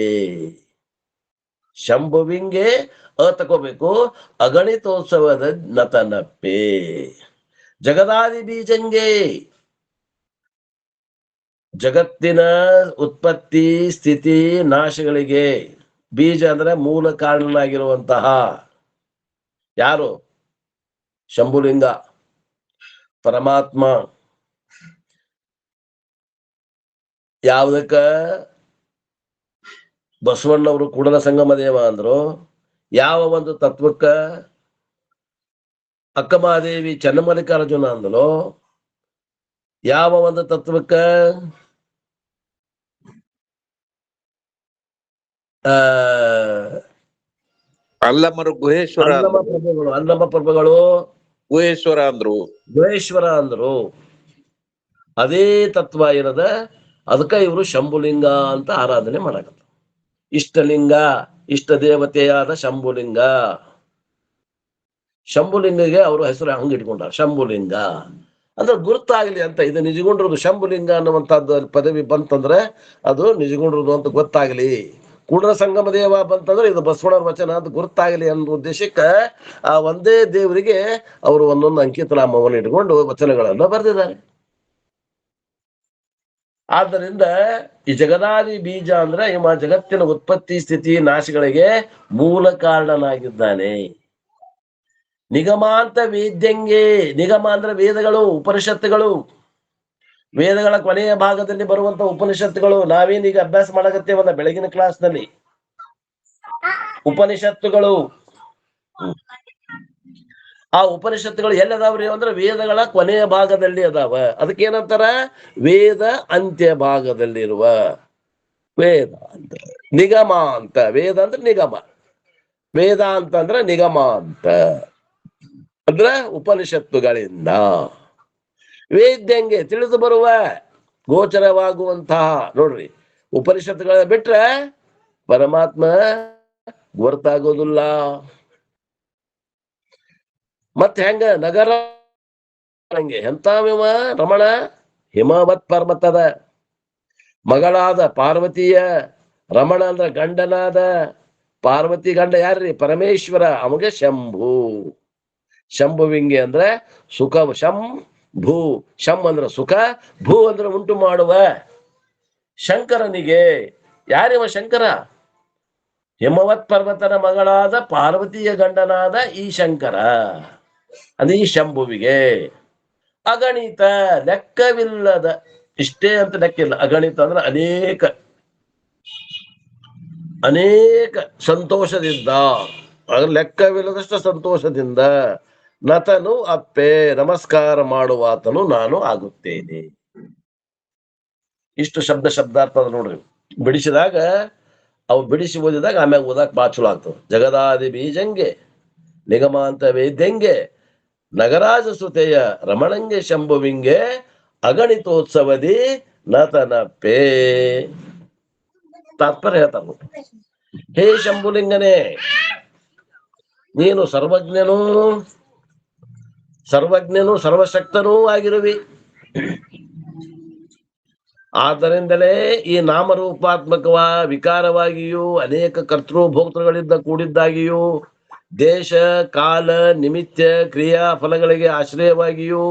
ಶಂಭುವಿಂಗೆ ತಕೋಬೇಕು, ಅಗಣಿತೋತ್ಸವದ ನತನಪ್ಪೆ. ಜಗದಾದಿ ಬೀಜಂಗೆ, ಜಗತ್ತಿನ ಉತ್ಪತ್ತಿ ಸ್ಥಿತಿ ನಾಶಗಳಿಗೆ ಬೀಜ ಅಂದ್ರೆ ಮೂಲ ಕಾರಣನಾಗಿರುವಂತಹ ಯಾರು? ಶಂಭುಲಿಂಗ ಪರಮಾತ್ಮ. ಯಾವುದಕ್ಕ ಬಸವಣ್ಣವರು ಕೂಡಲ ಸಂಗಮ ದೇವ ಅಂದ್ರು? ಯಾವ ಒಂದು ತತ್ವಕ್ಕ ಅಕ್ಕಮಹಾದೇವಿ ಚನ್ನಮಲ್ಲಿಕಾರ್ಜುನ ಅಂದಲೋ? ಯಾವ ಒಂದು ತತ್ವಕ್ಕ ಅಲ್ಲಮರು ಗುಹೇಶ್ವರ, ಅಲ್ಲಮ ಪ್ರಭುಗಳು ಗುಹೇಶ್ವರ ಅಂದ್ರು, ಗುಹೇಶ್ವರ ಅಂದ್ರು. ಅದೇ ತತ್ವ ಇರದ, ಅದಕ್ಕ ಇವರು ಶಂಭುಲಿಂಗ ಅಂತ ಆರಾಧನೆ ಮಾಡಕತ್ತ. ಇಷ್ಟಲಿಂಗ, ಇಷ್ಟ ದೇವತೆಯಾದ ಶಂಭುಲಿಂಗ. ಶಂಭುಲಿಂಗಗೆ ಅವರು ಹೆಸರು ಹಂಗ ಇಟ್ಕೊಂಡಾರ, ಶಂಭುಲಿಂಗ ಅಂದ್ರೆ ಗುರುತಾಗ್ಲಿ ಅಂತ. ಇದು ನಿಜಗೊಂಡ್ರದು ಶಂಭುಲಿಂಗ ಅನ್ನುವಂಥದ್ದು ಪದವಿ ಬಂತಂದ್ರೆ ಅದು ನಿಜಗೊಂಡ್ರದು ಅಂತ ಗೊತ್ತಾಗ್ಲಿ. ಕೂಡಲ ಸಂಗಮ ದೇವ ಬಂತಂದ್ರೆ ಇದು ಬಸವಣ್ಣರ ವಚನ ಅಂತ ಗುರುತಾಗ್ಲಿ ಅನ್ನೋ ಉದ್ದೇಶಕ್ಕ ಆ ಒಂದೇ ದೇವರಿಗೆ ಅವರು ಒಂದೊಂದು ಅಂಕಿತನಾಮವನ್ನು ಇಟ್ಕೊಂಡು ವಚನಗಳನ್ನ ಬರೆದಿದ್ದಾರೆ. ಆದ್ದರಿಂದ ಈ ಜಗದಾದಿ ಬೀಜ ಅಂದ್ರೆ ಇವ ಜಗತ್ತಿನ ಉತ್ಪತ್ತಿ ಸ್ಥಿತಿ ನಾಶಗಳಿಗೆ ಮೂಲ ಕಾರಣನಾಗಿದ್ದಾನೆ. ನಿಗಮಾಂತ ವೇದ್ಯಂಗೆ, ನಿಗಮ ಅಂದ್ರೆ ವೇದಗಳು, ಉಪನಿಷತ್ತುಗಳು. ವೇದಗಳ ಕೊನೆಯ ಭಾಗದಲ್ಲಿ ಬರುವಂತ ಉಪನಿಷತ್ತುಗಳು ನಾವೇನೀಗ ಅಭ್ಯಾಸ ಮಾಡಕತ್ತೇವಲ್ಲ ಬೆಳಗಿನ ಕ್ಲಾಸ್ನಲ್ಲಿ. ಉಪನಿಷತ್ತುಗಳು, ಆ ಉಪನಿಷತ್ತುಗಳು ಎಲ್ಲಿ ಅದಾವ್ರಿ ಅಂದ್ರೆ ವೇದಗಳ ಕೊನೆಯ ಭಾಗದಲ್ಲಿ ಅದಾವ. ಅದಕ್ಕೇನಂತಾರ? ವೇದ ಅಂತ್ಯ ಭಾಗದಲ್ಲಿರುವ ವೇದ ಅಂತ. ನಿಗಮ ಅಂತ, ವೇದ ಅಂದ್ರೆ ನಿಗಮ, ವೇದ ಅಂತಂದ್ರೆ ನಿಗಮ ಅಂತ ಅಂದ್ರ ಉಪನಿಷತ್ತುಗಳಿಂದ. ವೇದ್ಯಂಗೆ ತಿಳಿದು ಬರುವ, ಗೋಚರವಾಗುವಂತಹ. ನೋಡ್ರಿ, ಉಪನಿಷತ್ತುಗಳ ಬಿಟ್ರೆ ಪರಮಾತ್ಮ ಗೊತ್ತಾಗೋದಿಲ್ಲ. ಮತ್ ಹೆಂಗ ನಗರ ಹಂಗೆ ಎಂತಾವಿವ ರಮಣ ಹಿಮವತ್ ಪರ್ವತದ ಮಗಳಾದ ಪಾರ್ವತಿಯ, ರಮಣ ಅಂದ್ರ ಗಂಡನಾದ, ಪಾರ್ವತಿ ಗಂಡ ಯಾರ್ರಿ? ಪರಮೇಶ್ವರ. ಅಮಗೆ ಶಂಭು. ಶಂಭುವಿಂಗೆ ಅಂದ್ರೆ ಸುಖ. ಶಂ ಭೂ, ಶಂ ಅಂದ್ರ ಸುಖ, ಭೂ ಅಂದ್ರೆ ಉಂಟು ಮಾಡುವ ಶಂಕರನಿಗೆ. ಯಾರಿವ ಶಂಕರ? ಹಿಮವತ್ ಪರ್ವತನ ಮಗಳಾದ ಪಾರ್ವತಿಯ ಗಂಡನಾದ ಈ ಶಂಕರ, ಅದು ಈ ಶಂಭುವಿಗೆ. ಅಗಣಿತ, ಲೆಕ್ಕವಿಲ್ಲದ. ಇಷ್ಟೇ ಅಂತ ಲೆಕ್ಕಿಲ್ಲ. ಅಗಣಿತ ಅಂದ್ರೆ ಅನೇಕ ಅನೇಕ ಸಂತೋಷದಿಂದ, ಲೆಕ್ಕವಿಲ್ಲದಷ್ಟು ಸಂತೋಷದಿಂದ. ನತನು ಅಪ್ಪೆ, ನಮಸ್ಕಾರ ಮಾಡುವಾತನು ನಾನು ಆಗುತ್ತೇನೆ. ಇಷ್ಟು ಶಬ್ದಾರ್ಥ ಅದ ನೋಡ್ರಿ. ಬಿಡಿಸಿದಾಗ ಅವು ಬಿಡಿಸಿ ಓದಿದಾಗ ಆಮ್ಯಾಗ ಓದಾಕ್ ಬಾಳ ಚಲೋ ಆಗ್ತದೆ. ಜಗದಾದಿ ಬೀಜಂಗೆ ನಿಗಮಾಂತ ವೇದ್ಯಂಗೆ ನಗರಾಜ ಸುತೆಯ ರಮಣಂಗೆ ಶಂಭುವಿಂಗೆ ಅಗಣಿತೋತ್ಸವದಿ ನತನಪ್ಪೆ. ತಾತ್ಪರ್ಯ ಹೇಳ್ತಾರ. ಹೇ ಶಂಭುಲಿಂಗನೇ, ನೀನು ಸರ್ವಜ್ಞನೂ ಸರ್ವಶಕ್ತನೂ ಆಗಿರುವಿ. ಆದ್ದರಿಂದಲೇ ಈ ನಾಮರೂಪಾತ್ಮಕವ ವಿಕಾರವಾಗಿಯೂ ಅನೇಕ ಕರ್ತೃ ಭೋಕ್ತೃಗಳಿಂದ ಕೂಡಿದ್ದಾಗಿಯೂ ದೇಶ ಕಾಲ ನಿಮಿತ್ತ ಕ್ರಿಯಾ ಫಲಗಳಿಗೆ ಆಶ್ರಯವಾಗಿಯೂ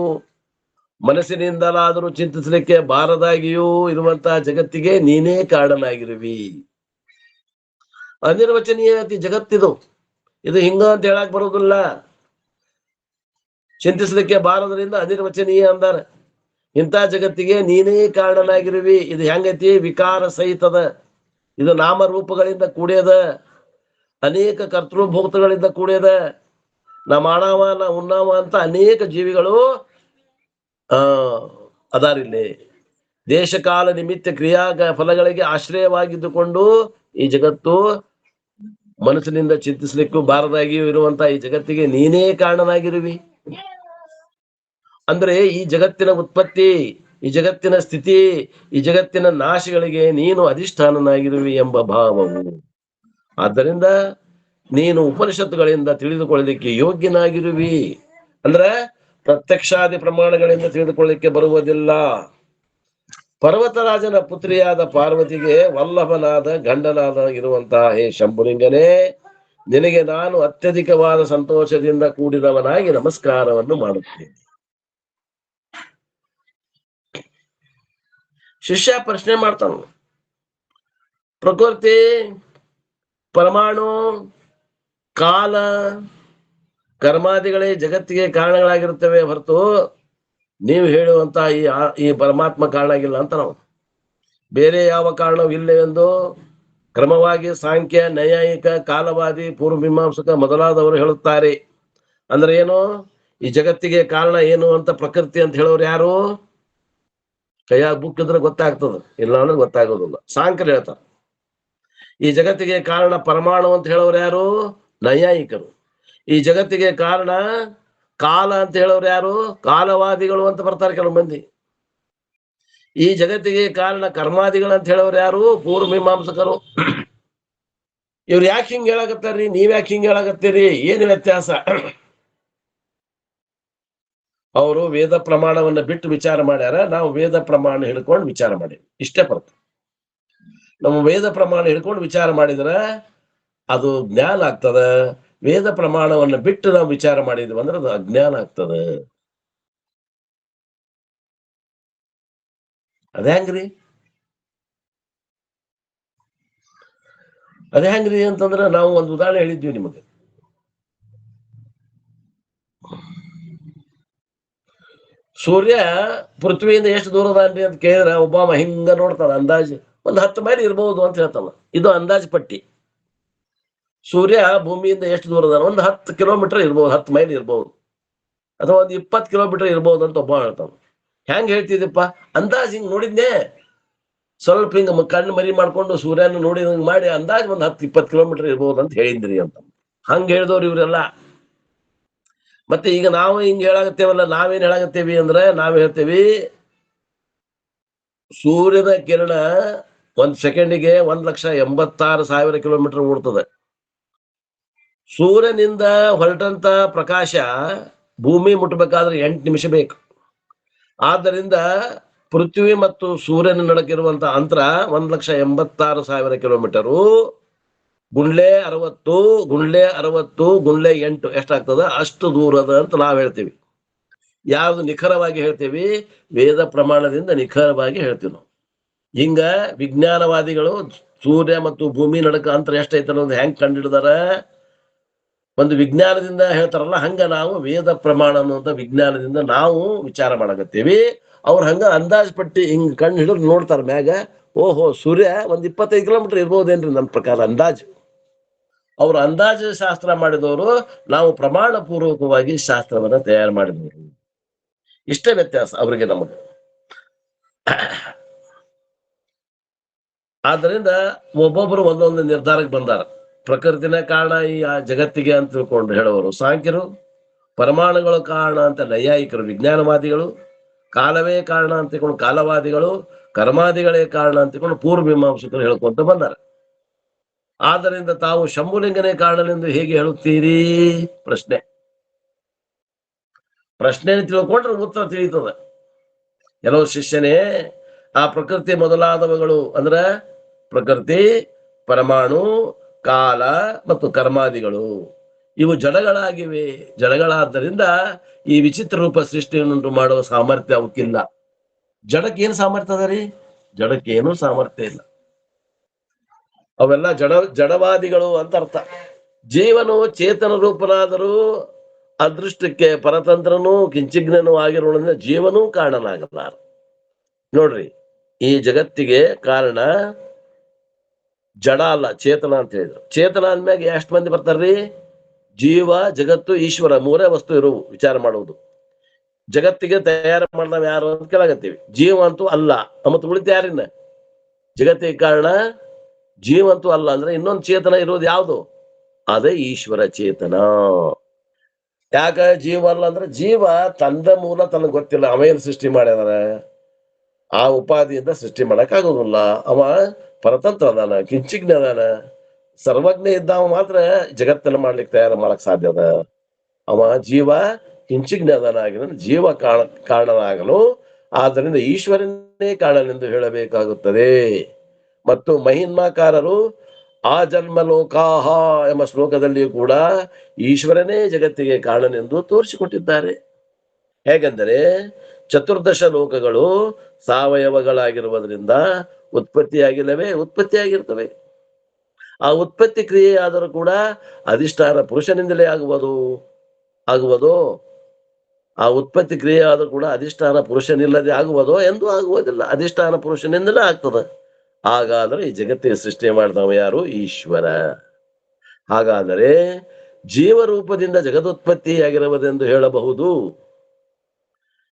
ಮನಸ್ಸಿನಿಂದಲಾದರೂ ಚಿಂತಿಸಲಿಕ್ಕೆ ಬಾರದಾಗಿಯೂ ಇರುವಂತಹ ಜಗತ್ತಿಗೆ ನೀನೇ ಕಾರಣನಾಗಿರುವಿ. ಅನಿರ್ವಚನೀಯ ಜಗತ್ತಿದು. ಇದು ಹಿಂಗ ಅಂತ ಹೇಳಕ್ ಬರೋದಿಲ್ಲ. ಚಿಂತಿಸಲಿಕ್ಕೆ ಬಾರದ್ರಿಂದ ಅನಿರ್ವಚನೀಯ ಅಂದಾರ. ಇಂಥ ಜಗತ್ತಿಗೆ ನೀನೇ ಕಾರಣನಾಗಿರುವಿ. ಇದು ಹೆಂಗೈತಿ? ವಿಕಾರ ಸಹಿತದ. ಇದು ನಾಮರೂಪಗಳಿಂದ ಕೂಡ್ಯದ, ಅನೇಕ ಕರ್ತೃಭೋಕ್ತಗಳಿಂದ ಕೂಡ್ಯದ. ನಾ ಮಾಡವ ನಾ ಉಣ್ಣವ ಅಂತ ಅನೇಕ ಜೀವಿಗಳು ಅದಾರಿಲ್ಲಿ. ದೇಶಕಾಲ ನಿಮಿತ್ತ ಕ್ರಿಯಾ ಫಲಗಳಿಗೆ ಆಶ್ರಯವಾಗಿದ್ದುಕೊಂಡು ಈ ಜಗತ್ತು ಮನಸ್ಸಿನಿಂದ ಚಿಂತಿಸ್ಲಿಕ್ಕೂ ಬಾರದಾಗಿಯೂ ಇರುವಂತ ಈ ಜಗತ್ತಿಗೆ ನೀನೇ ಕಾರಣನಾಗಿರುವಿ. ಅಂದ್ರೆ ಈ ಜಗತ್ತಿನ ಉತ್ಪತ್ತಿ, ಈ ಜಗತ್ತಿನ ಸ್ಥಿತಿ, ಈ ಜಗತ್ತಿನ ನಾಶಗಳಿಗೆ ನೀನು ಅಧಿಷ್ಠಾನನಾಗಿರುವಿ ಎಂಬ ಭಾವವು. ಆದ್ದರಿಂದ ನೀನು ಉಪನಿಷತ್ತುಗಳಿಂದ ತಿಳಿದುಕೊಳ್ಳಲಿಕ್ಕೆ ಯೋಗ್ಯನಾಗಿರುವಿ. ಅಂದ್ರೆ ಪ್ರತ್ಯಕ್ಷಾದಿ ಪ್ರಮಾಣಗಳಿಂದ ತಿಳಿದುಕೊಳ್ಳಲಿಕ್ಕೆ ಬರುವುದಿಲ್ಲ. ಪರ್ವತರಾಜನ ಪುತ್ರಿಯಾದ ಪಾರ್ವತಿಗೆ ವಲ್ಲಭನಾದ ಗಂಡನಾದ ಇರುವಂತಹ ಹೇ ಶಂಭುಲಿಂಗನೇ, ನಿನಗೆ ನಾನು ಅತ್ಯಧಿಕವಾದ ಸಂತೋಷದಿಂದ ಕೂಡಿದವನಾಗಿ ನಮಸ್ಕಾರವನ್ನು ಮಾಡುತ್ತೇನೆ. ಶಿಷ್ಯ ಪ್ರಶ್ನೆ ಮಾಡ್ತಾನ, ಪ್ರಕೃತಿ, ಪರಮಾಣು, ಕಾಲ, ಕರ್ಮಾದಿಗಳೇ ಜಗತ್ತಿಗೆ ಕಾರಣಗಳಾಗಿರುತ್ತವೆ ಹೊರತು ನೀವು ಹೇಳುವಂತ ಈ ಪರಮಾತ್ಮ ಕಾರಣ ಆಗಿಲ್ಲ ಅಂತ ನಾವು. ಬೇರೆ ಯಾವ ಕಾರಣವೂ ಇಲ್ಲವೆಂದು ಕ್ರಮವಾಗಿ ಸಾಂಖ್ಯ, ನೈಯಾಯಿಕ, ಕಾಲವಾದಿ, ಪೂರ್ವಮೀಮಾಂಸಕ ಮೊದಲಾದವರು ಹೇಳುತ್ತಾರೆ. ಅಂದ್ರೆ ಏನು? ಈ ಜಗತ್ತಿಗೆ ಕಾರಣ ಏನು ಅಂತ ಪ್ರಕೃತಿ ಅಂತ ಹೇಳೋರು ಯಾರು? ಕೈಯಾಗ ಬುಕ್ ಇದ್ರೆ ಗೊತ್ತಾಗ್ತದ, ಇಲ್ಲ ಅಂದ್ರೆ ಗೊತ್ತಾಗೋದಿಲ್ಲ. ಸಾಂಖ್ಯರು ಹೇಳ್ತಾರೆ. ಈ ಜಗತ್ತಿಗೆ ಕಾರಣ ಪರಮಾಣು ಅಂತ ಹೇಳೋರು ಯಾರು? ನೈಯಾಯಿಕರು. ಈ ಜಗತ್ತಿಗೆ ಕಾರಣ ಕಾಲ ಅಂತ ಹೇಳೋರು ಯಾರು? ಕಾಲವಾದಿಗಳು ಅಂತ ಬರ್ತಾರೆ ಕೆಲವು ಮಂದಿ. ಈ ಜಗತ್ತಿಗೆ ಕಾರಣ ಕರ್ಮಾದಿಗಳು ಅಂತ ಹೇಳೋರು ಯಾರು? ಪೂರ್ವಮೀಮಾಂಸಕರು. ಇವ್ರು ಯಾಕೆ ಹಿಂಗ್ ಹೇಳಾಕತ್ತಾರ್ರಿ? ನೀವ್ಯಾಕೆ ಹಿಂಗ್ ಹೇಳಾಕತ್ತೀರಿ? ಏನು ವ್ಯತ್ಯಾಸ? ಅವರು ವೇದ ಪ್ರಮಾಣವನ್ನ ಬಿಟ್ಟು ವಿಚಾರ ಮಾಡ್ಯಾರ, ನಾವು ವೇದ ಪ್ರಮಾಣ ಹಿಡ್ಕೊಂಡು ವಿಚಾರ ಮಾಡೀವಿ. ಇಷ್ಟೇ ಬರ್ತ. ನಮ್ಮ ವೇದ ಪ್ರಮಾಣ ಹಿಡ್ಕೊಂಡು ವಿಚಾರ ಮಾಡಿದ್ರೆ ಅದು ಜ್ಞಾನ ಆಗ್ತದ. ವೇದ ಪ್ರಮಾಣವನ್ನ ಬಿಟ್ಟು ನಾವು ವಿಚಾರ ಮಾಡಿದ್ವಿ ಅಂದ್ರೆ ಅದು ಅಜ್ಞಾನ ಆಗ್ತದ. ಅದೇ ಹೆಂಗ್ರಿ? ಅದೇ ಹೆಂಗ್ರಿ ಅಂತಂದ್ರೆ ನಾವು ಒಂದು ಉದಾಹರಣೆ ಹೇಳಿದ್ವಿ ನಿಮಗೆ. ಸೂರ್ಯ ಪೃಥ್ವಿಯಿಂದ ಎಷ್ಟು ದೂರದಾನ್ರಿ ಅಂತ ಕೇಳಿದ್ರೆ ಒಬ್ಬ ಹಿಂಗ ನೋಡ್ತಾನ, ಅಂದಾಜು ಒಂದು 10 ಮೈಲ್ ಇರ್ಬಹುದು ಅಂತ ಹೇಳ್ತಾನ. ಇದು ಅಂದಾಜು ಪಟ್ಟಿ. ಸೂರ್ಯ ಭೂಮಿಯಿಂದ ಎಷ್ಟು ದೂರದ? ಒಂದು 10 ಕಿಲೋಮೀಟರ್ ಇರ್ಬೋದು, 10 ಮೈಲ್ ಇರ್ಬೋದು, ಅಥವಾ ಒಂದು 20 ಕಿಲೋಮೀಟರ್ ಇರ್ಬೋದು ಅಂತ ಒಬ್ಬ ಹೇಳ್ತಾನ. ಹೆಂಗ್ ಹೇಳ್ತಿದ್ದಪ್ಪ? ಅಂದಾಜ್ ಹಿಂಗ್ ನೋಡಿದ್ನೆ, ಸ್ವಲ್ಪ ಹಿಂಗ ಕಣ್ಣು ಮರಿ ಮಾಡ್ಕೊಂಡು ಸೂರ್ಯನ ನೋಡಿ ಹಿಂಗ್ ಮಾಡಿ ಅಂದಾಜ್ ಒಂದು 10-20 ಕಿಲೋಮೀಟರ್ ಇರ್ಬೋದು ಅಂತ ಹೇಳಿದ್ರಿ ಅಂತ. ಹಂಗ ಹೇಳಿದವ್ರು ಇವ್ರೆಲ್ಲ. ಮತ್ತೆ ಈಗ ನಾವು ಹಿಂಗ್ ಹೇಳಾಗತ್ತೇವಲ್ಲ, ನಾವೇನ್ ಹೇಳಾಗತ್ತೇವಿ ಅಂದ್ರೆ ನಾವ್ ಹೇಳ್ತೇವಿ ಸೂರ್ಯನ ಕಿರಣ 1 ಸೆಕೆಂಡಿಗೆ 1,86,000 ಕಿಲೋಮೀಟರ್ ಓಡ್ತದೆ. ಸೂರ್ಯನಿಂದ ಹೊರಟಂತ ಪ್ರಕಾಶ ಭೂಮಿ ಮುಟ್ಟಬೇಕಾದ್ರೆ 8 ನಿಮಿಷ ಬೇಕು. ಆದ್ದರಿಂದ ಪೃಥ್ವಿ ಮತ್ತು ಸೂರ್ಯನ ನಡಕಿರುವಂತ ಅಂತರ 1,86,000 ಕಿಲೋಮೀಟರು. ಗುಂಡ್ಲೆ 60 ಗುಂಡ್ಲೆ 8 ಎಷ್ಟಾಗ್ತದ? ಅಷ್ಟು ದೂರದ ಅಂತ ನಾವ್ ಹೇಳ್ತೀವಿ. ಯಾವ್ದು ನಿಖರವಾಗಿ ಹೇಳ್ತೀವಿ? ವೇದ ಪ್ರಮಾಣದಿಂದ ನಿಖರವಾಗಿ ಹೇಳ್ತೀವಿ ನಾವು. ಹಿಂಗ ವಿಜ್ಞಾನವಾದಿಗಳು ಸೂರ್ಯ ಮತ್ತು ಭೂಮಿ ನಡಕ ಅಂತರ ಎಷ್ಟೈತೆ ಅನ್ನೋದು ಹೆಂಗ್ ಕಂಡಿಡ್ದಾರ? ಒಂದು ವಿಜ್ಞಾನದಿಂದ ಹೇಳ್ತಾರಲ್ಲ, ಹಂಗ ನಾವು ವೇದ ಪ್ರಮಾಣ ಅನ್ನುವಂಥ ವಿಜ್ಞಾನದಿಂದ ನಾವು ವಿಚಾರ ಮಾಡಕತ್ತೀವಿ. ಅವ್ರು ಹಂಗ ಅಂದಾಜ್ ಪಟ್ಟಿ ಹಿಂಗ್ ಕಣ್ಣು ಹಿಡಿದು ನೋಡ್ತಾರ ಮ್ಯಾಗ. ಓಹೋ, ಸೂರ್ಯ ಒಂದ್ 25 ಕಿಲೋಮೀಟರ್ ಇರ್ಬೋದೇನ್ರಿ ನನ್ನ ಪ್ರಕಾರ ಅಂದಾಜು. ಅವ್ರು ಅಂದಾಜು ಶಾಸ್ತ್ರ ಮಾಡಿದವರು, ನಾವು ಪ್ರಮಾಣ ಪೂರ್ವಕವಾಗಿ ಶಾಸ್ತ್ರವನ್ನ ತಯಾರು ಮಾಡಿದವರು. ಇಷ್ಟೇ ವ್ಯತ್ಯಾಸ ಅವರಿಗೆ ನಮಗೆ. ಆದ್ದರಿಂದ ಒಬ್ಬೊಬ್ರು ಒಂದೊಂದು ನಿರ್ಧಾರಕ್ಕೆ ಬಂದಾರ. ಪ್ರಕೃತಿನ ಕಾರಣ ಈ ಜಗತ್ತಿಗೆ ಅಂತ ತಿಳ್ಕೊಂಡು ಹೇಳೋರು ಸಾಂಖ್ಯರು, ಪರಮಾಣುಗಳ ಕಾರಣ ಅಂತ ನೈಯಾಯಿಕರು ವಿಜ್ಞಾನವಾದಿಗಳು, ಕಾಲವೇ ಕಾರಣ ಅಂತ ತಿಳ್ಕೊಂಡು ಕಾಲವಾದಿಗಳು, ಕರ್ಮಾದಿಗಳೇ ಕಾರಣ ಅಂತ ತಿಳ್ಕೊಂಡು ಪೂರ್ವಮೀಮಾಂಸಕರು ಹೇಳ್ಕೊಂತ ಬಂದಾರ. ಆದ್ದರಿಂದ ತಾವು ಶಂಭುಲಿಂಗನೇ ಕಾರಣನೆಂದು ಹೇಗೆ ಹೇಳುತ್ತೀರಿ? ಪ್ರಶ್ನೆ ತಿಳ್ಕೊಂಡ್ರೆ ಉತ್ತರ ತಿಳಿತದ. ಎಲ್ಲೋ ಶಿಷ್ಯನೇ, ಆ ಪ್ರಕೃತಿ ಮೊದಲಾದವುಗಳು ಅಂದ್ರ ಪ್ರಕೃತಿ, ಪರಮಾಣು, ಕಾಲ ಮತ್ತು ಕರ್ಮಾದಿಗಳು ಇವು ಜಡಗಳಾಗಿವೆ. ಜಡಗಳಾದ್ದರಿಂದ ಈ ವಿಚಿತ್ರ ರೂಪ ಸೃಷ್ಟಿಯನ್ನುಂಟು ಮಾಡುವ ಸಾಮರ್ಥ್ಯ ಅವಕ್ಕಿಲ್ಲ. ಜಡಕ್ಕೆ ಏನು ಸಾಮರ್ಥ್ಯ ಅದ ರೀ? ಜಡಕ್ಕೆ ಏನು ಸಾಮರ್ಥ್ಯ ಇಲ್ಲ. ಅವೆಲ್ಲ ಜಡವಾದಿಗಳು ಅಂತ ಅರ್ಥ. ಜೀವನು ಚೇತನ ರೂಪನಾದರೂ ಅದೃಷ್ಟಕ್ಕೆ ಪರತಂತ್ರನೂ ಕಿಂಚಿಜ್ಞನೂ ಆಗಿರೋದ್ರಿಂದ ಜೀವನೂ ಕಾರಣನಾಗಲಾರ. ನೋಡ್ರಿ, ಈ ಜಗತ್ತಿಗೆ ಕಾರಣ ಜಡ ಅಲ್ಲ, ಚೇತನ ಅಂತ ಹೇಳಿದ್ರು. ಚೇತನ ಅಂದ್ಮ್ಯಾಗ ಎಷ್ಟು ಮಂದಿ ಬರ್ತಾರ್ರಿ? ಜೀವ, ಜಗತ್ತು, ಈಶ್ವರ ಮೂರೇ ವಸ್ತು ಇರುವು. ವಿಚಾರ ಮಾಡುವುದು. ಜಗತ್ತಿಗೆ ತಯಾರು ಮಾಡಿದವ ಯಾರು ಅಂತ ಕೇಳಾಗತ್ತೀವಿ. ಜೀವ ಅಂತೂ ಅಲ್ಲ. ಮತ್ತು ಉಳಿತ ಯಾರಿನ್ನ? ಜಗತ್ತಿಗೆ ಕಾರಣ ಜೀವಂತೂ ಅಲ್ಲ ಅಂದ್ರೆ ಇನ್ನೊಂದು ಚೇತನ ಇರೋದು ಯಾವುದು? ಅದೇ ಈಶ್ವರ ಚೇತನ. ಯಾಕ ಜೀವ ಅಲ್ಲ ಅಂದ್ರೆ ಜೀವ ತಂದ ಮೂಲ ತನಗೆ ಗೊತ್ತಿಲ್ಲ. ಅವೇನು ಸೃಷ್ಟಿ ಮಾಡ್ಯಾರ? ಆ ಉಪಾಧಿಯಿಂದ ಸೃಷ್ಟಿ ಮಾಡಕ್ ಆಗೋದಿಲ್ಲ. ಅವ ಪರತಂತ್ರ ಅದಾನ, ಕಿಂಚಿಜ್ಞ ಅದಾನ, ಸರ್ವಜ್ಞ ಇದ್ದಾವ ಮಾತ್ರ ಜಗತ್ತನ್ನ ಮಾಡ್ಲಿಕ್ಕೆ ತಯಾರು ಮಾಡಕ್ ಸಾಧ್ಯ ಅದ. ಅವ ಜೀವ ಕಿಂಚಿಜ್ಞ ಅದಾನಾಗಿನ ಜೀವ ಕಾರಣನಾಗಲು, ಆದ್ದರಿಂದ ಈಶ್ವರನೇ ಕಾರಣನೆಂದು ಹೇಳಬೇಕಾಗುತ್ತದೆ. ಮತ್ತು ಮಹಿನ್ಮಾಕಾರರು ಆ ಜನ್ಮ ಲೋಕಾಹ ಎಂಬ ಶ್ಲೋಕದಲ್ಲಿಯೂ ಕೂಡ ಈಶ್ವರನೇ ಜಗತ್ತಿಗೆ ಕಾರಣನೆಂದು ತೋರಿಸಿಕೊಟ್ಟಿದ್ದಾರೆ. ಹೇಗೆಂದರೆ ಚತುರ್ದಶ ಲೋಕಗಳು ಸಾವಯವಗಳಾಗಿರುವುದರಿಂದ ಉತ್ಪತ್ತಿಯಾಗಿರ್ತವೆ. ಆ ಉತ್ಪತ್ತಿ ಕ್ರಿಯೆ ಆದರೂ ಕೂಡ ಅಧಿಷ್ಠಾನ ಪುರುಷನಿಂದಲೇ ಆಗುವುದೋ ಆ ಉತ್ಪತ್ತಿ ಕ್ರಿಯೆ ಆದರೂ ಕೂಡ ಅಧಿಷ್ಠಾನ ಪುರುಷನಿಲ್ಲದೆ ಆಗುವುದೋ ಎಂದು ಆಗುವುದಿಲ್ಲ. ಅಧಿಷ್ಠಾನ ಪುರುಷನಿಂದಲೇ ಆಗ್ತದೆ. ಹಾಗಾದ್ರೆ ಈ ಜಗತ್ತಿಗೆ ಸೃಷ್ಟಿ ಮಾಡಿದವ ಯಾರು? ಈಶ್ವರ. ಹಾಗಾದರೆ ಜೀವರೂಪದಿಂದ ಜಗದುತ್ಪತ್ತಿಯಾಗಿರುವುದೆಂದು ಹೇಳಬಹುದು.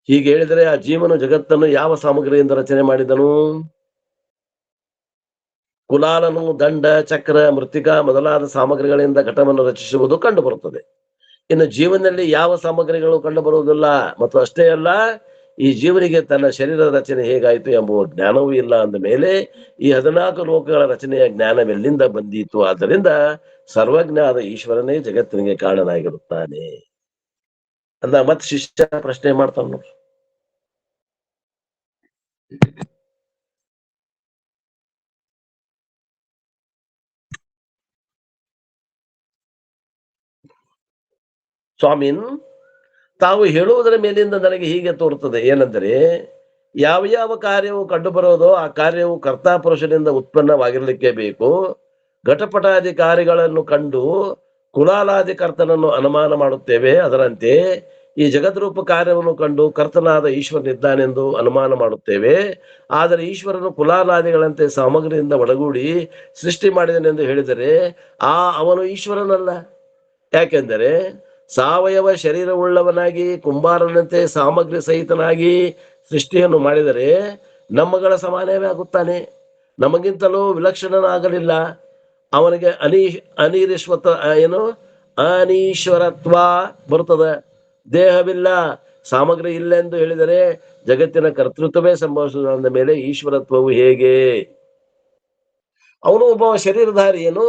ಹೀಗೆ ಹೇಳಿದರೆ ಆ ಜೀವನು ಜಗತ್ತನ್ನು ಯಾವ ಸಾಮಗ್ರಿಯಿಂದ ರಚನೆ ಮಾಡಿದನು? ಕುಲಾಲನು ದಂಡ, ಚಕ್ರ, ಮೃತ್ತಿಕಾ ಮೊದಲಾದ ಸಾಮಗ್ರಿಗಳಿಂದ ಘಟವನ್ನು ರಚಿಸುವುದು ಕಂಡು ಬರುತ್ತದೆ. ಇನ್ನು ಜೀವನದಲ್ಲಿ ಯಾವ ಸಾಮಗ್ರಿಗಳು ಕಂಡು ಬರುವುದಿಲ್ಲ. ಮತ್ತು ಅಷ್ಟೇ ಅಲ್ಲ, ಈ ಜೀವನಿಗೆ ತನ್ನ ಶರೀರ ರಚನೆ ಹೇಗಾಯಿತು ಎಂಬುವ ಜ್ಞಾನವೂ ಇಲ್ಲ. ಅಂದ ಮೇಲೆ ಈ 14 ಲೋಕಗಳ ರಚನೆಯ ಜ್ಞಾನವೆಲ್ಲಿಂದ ಬಂದೀತು? ಆದ್ದರಿಂದ ಸರ್ವಜ್ಞ ಆದ ಈಶ್ವರನೇ ಜಗತ್ತಿನಿಗೆ ಕಾರಣನಾಗಿರುತ್ತಾನೆ ಅಂದ ಮತ್ ಶಿಷ್ಯ ಪ್ರಶ್ನೆ ಮಾಡ್ತಾನ ನೋಡ್ರಿ. ಸ್ವಾಮಿನ್, ತಾವು ಹೇಳುವುದರ ಮೇಲಿಂದ ನನಗೆ ಹೀಗೆ ತೋರುತ್ತದೆ. ಏನೆಂದರೆ, ಯಾವ ಯಾವ ಕಾರ್ಯವು ಕಂಡು ಬರೋದೋ ಆ ಕಾರ್ಯವು ಕರ್ತಾಪುರುಷನಿಂದ ಉತ್ಪನ್ನವಾಗಿರಲಿಕ್ಕೆ ಬೇಕು. ಘಟಪಟಾದಿ ಕಾರ್ಯಗಳನ್ನು ಕಂಡು ಕುಲಾಲಾದಿ ಕರ್ತನನ್ನು ಅನುಮಾನ ಮಾಡುತ್ತೇವೆ. ಅದರಂತೆ ಈ ಜಗದ್ರೂಪ ಕಾರ್ಯವನ್ನು ಕಂಡು ಕರ್ತನಾದ ಈಶ್ವರನಿದ್ದಾನೆಂದು ಅನುಮಾನ ಮಾಡುತ್ತೇವೆ. ಆದರೆ ಈಶ್ವರನು ಕುಲಾಲಾದಿಗಳಂತೆ ಸಾಮಗ್ರಿಯಿಂದ ಒಳಗೂಡಿ ಸೃಷ್ಟಿ ಮಾಡಿದನೆಂದು ಹೇಳಿದರೆ ಅವನು ಈಶ್ವರನಲ್ಲ. ಯಾಕೆಂದರೆ ಸಾವಯವ ಶರೀರವುಳ್ಳವನಾಗಿ ಕುಂಬಾರನಂತೆ ಸಾಮಗ್ರಿ ಸಹಿತನಾಗಿ ಸೃಷ್ಟಿಯನ್ನು ಮಾಡಿದರೆ ನಮ್ಮಗಳ ಸಮಾನವೇ ಆಗುತ್ತಾನೆ. ನಮಗಿಂತಲೂ ವಿಲಕ್ಷಣನಾಗಲಿಲ್ಲ. ಅವನಿಗೆ ಅನೀಶ್ವರತ್ವ ಬರುತ್ತದೆ. ದೇಹವಿಲ್ಲ, ಸಾಮಗ್ರಿ ಇಲ್ಲ ಎಂದು ಹೇಳಿದರೆ ಜಗತ್ತಿನ ಕರ್ತೃತ್ವವೇ ಸಂಭವಿಸುವುದು. ಅಂದ ಮೇಲೆ ಈಶ್ವರತ್ವವು ಹೇಗೆ? ಅವನು ಒಬ್ಬ ಶರೀರಧಾರಿ. ಏನು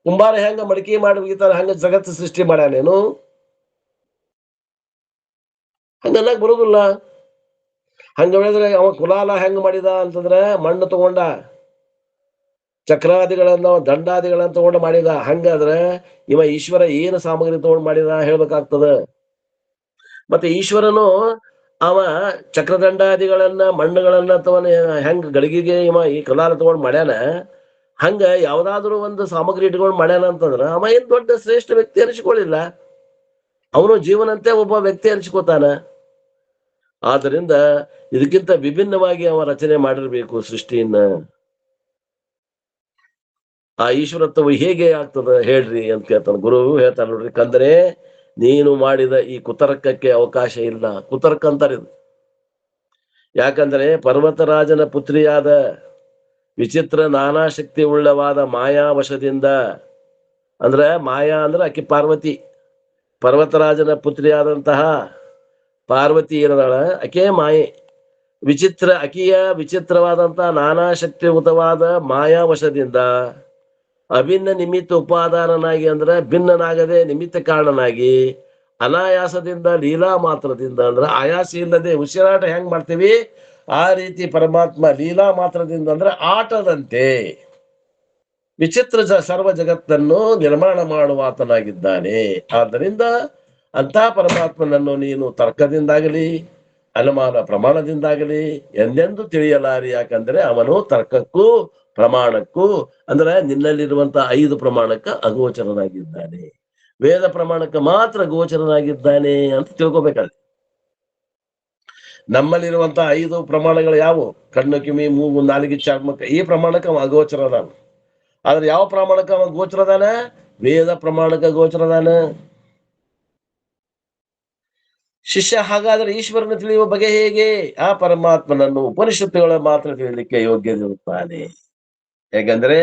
ಕುಂಬಾರ ಹೆಂಗ ಮಡಿಕೆ ಮಾಡಿ ಮುಗಿತಾರ ಹಂಗ ಜಗತ್ತು ಸೃಷ್ಟಿ ಮಾಡ್ಯಾನೇನು? ಹಂಗನ್ನಾಗ ಬರುದಿಲ್ಲ. ಹಂಗ ಹೇಳಿದ್ರೆ ಅವ ಕುಲಾಲ ಹೆಂಗ ಮಾಡಿದ ಅಂತಂದ್ರೆ ಮಣ್ಣು ತಗೊಂಡ, ಚಕ್ರಾದಿಗಳನ್ನ ದಂಡಾದಿಗಳನ್ನ ತಗೊಂಡು ಮಾಡಿದ. ಹಂಗಾದ್ರೆ ಇವ ಈಶ್ವರ ಏನು ಸಾಮಗ್ರಿ ತಗೊಂಡು ಮಾಡಿದ ಹೇಳ್ಬೇಕಾಗ್ತದ. ಮತ್ತೆ ಈಶ್ವರನು ಅವ ಚಕ್ರದಂಡಾದಿಗಳನ್ನ ಮಣ್ಣುಗಳನ್ನ ಅಥವಾ ಹೆಂಗ ಗಳಿಗೆಗೆ ಇವ ಈ ಕುಲಾಲ ತಗೊಂಡು ಮಾಡ್ಯಾನ, ಹಂಗ ಯಾವ್ದಾದ್ರು ಒಂದು ಸಾಮಗ್ರಿ ಇಟ್ಕೊಂಡು ಮಾಡ್ಯಾನ ಅಂತಂದ್ರ ಅವ ಏನ್ ದೊಡ್ಡ ಶ್ರೇಷ್ಠ ವ್ಯಕ್ತಿ ಅನಿಸ್ಕೊಳ್ಳಿಲ್ಲ. ಅವನು ಜೀವನಂತೆ ಒಬ್ಬ ವ್ಯಕ್ತಿ ಅನಿಸ್ಕೋತಾನ. ಆದ್ದರಿಂದ ಇದಕ್ಕಿಂತ ವಿಭಿನ್ನವಾಗಿ ಅವ ರಚನೆ ಮಾಡಿರ್ಬೇಕು ಸೃಷ್ಟಿಯನ್ನ. ಆ ಈಶ್ವರತ್ವವು ಹೇಗೆ ಆಗ್ತದ ಹೇಳ್ರಿ ಅಂತ ಕೇಳ್ತಾನ. ಗುರು ಹೇಳ್ತಾನ ನೋಡ್ರಿ, ಕಂದರೆ ನೀನು ಮಾಡಿದ ಈ ಕುತರ್ಕಕ್ಕೆ ಅವಕಾಶ ಇಲ್ಲ. ಕುತರ್ಕ ಅಂತಾರೆ ಇದು. ಯಾಕಂದ್ರೆ ಪರ್ವತರಾಜನ ಪುತ್ರಿಯಾದ ವಿಚಿತ್ರ ನಾನಾ ಶಕ್ತಿ ಉಳ್ಳವಾದ ಮಾಯಾವಶದಿಂದ, ಅಂದ್ರೆ ಮಾಯಾ ಅಂದ್ರೆ ಆಕಿ ಪಾರ್ವತಿ, ಪರ್ವತರಾಜನ ಪುತ್ರಿಯಾದಂತಹ ಪಾರ್ವತಿ ಏನದಾಳ ಆಕೆ ಮಾಯೆ. ಅಕಿಯ ವಿಚಿತ್ರವಾದಂತಹ ನಾನಾ ಶಕ್ತಿಯುತವಾದ ಮಾಯಾವಶದಿಂದ ಅಭಿನ್ನ ನಿಮಿತ್ತ ಉಪಾದಾನನಾಗಿ, ಅಂದ್ರೆ ಭಿನ್ನನಾಗದೆ ನಿಮಿತ್ತ ಕಾರಣನಾಗಿ, ಅನಾಯಾಸದಿಂದ ಲೀಲಾ ಮಾತ್ರದಿಂದ, ಅಂದ್ರೆ ಆಯಾಸ ಇಲ್ಲದೆ ಉಸಿರಾಟ ಹೆಂಗ್ ಮಾಡ್ತೀವಿ ಆ ರೀತಿ ಪರಮಾತ್ಮ ಲೀಲಾ ಮಾತ್ರದಿಂದ ಅಂದ್ರೆ ಆಟದಂತೆ ವಿಚಿತ್ರ ಸರ್ವ ಜಗತ್ತನ್ನು ನಿರ್ಮಾಣ ಮಾಡುವ ಆತನಾಗಿದ್ದಾನೆ. ಆದ್ದರಿಂದ ಅಂತಹ ಪರಮಾತ್ಮನನ್ನು ನೀನು ತರ್ಕದಿಂದಾಗಲಿ ಅನುಮಾನ ಪ್ರಮಾಣದಿಂದಾಗಲಿ ಎಂದೆಂದು ತಿಳಿಯಲಾರಿ. ಯಾಕಂದ್ರೆ ಅವನು ತರ್ಕಕ್ಕೂ ಪ್ರಮಾಣಕ್ಕೂ ಅಂದ್ರೆ ನಿನ್ನಲ್ಲಿರುವಂತಹ 5 ಪ್ರಮಾಣಕ್ಕೆ ಅಗೋಚರನಾಗಿದ್ದಾನೆ, ವೇದ ಪ್ರಮಾಣಕ್ಕೆ ಮಾತ್ರ ಗೋಚರನಾಗಿದ್ದಾನೆ ಅಂತ ತಿಳ್ಕೊಬೇಕಾದ್ರೆ. ನಮ್ಮಲ್ಲಿರುವಂತಹ 5 ಪ್ರಮಾಣಗಳು ಯಾವುವು? ಕಣ್ಣು, ಕಿವಿ, ಮೂಗು, ನಾಲಿಗೆ, ಚರ್ಮಕ್ಕೆ. ಈ ಪ್ರಮಾಣಕ್ಕೆ ಅವ ಅಗೋಚರದಾನ. ಆದ್ರೆ ಯಾವ ಪ್ರಮಾಣಕ್ಕೆ ಅವ ಗೋಚರದಾನ? ವೇದ ಪ್ರಮಾಣಕ್ಕೆ ಗೋಚರದಾನ. ಶಿಷ್ಯ, ಹಾಗಾದ್ರೆ ಈಶ್ವರನ ತಿಳಿಯುವ ಬಗೆ ಹೇಗೆ? ಆ ಪರಮಾತ್ಮನನ್ನು ಉಪನಿಷತ್ತುಗಳ ಮಾತ್ರ ತಿಳಿಯಲಿಕ್ಕೆ ಯೋಗ್ಯನಿರುತ್ತಾನೆ. ಹೇಗಂದ್ರೆ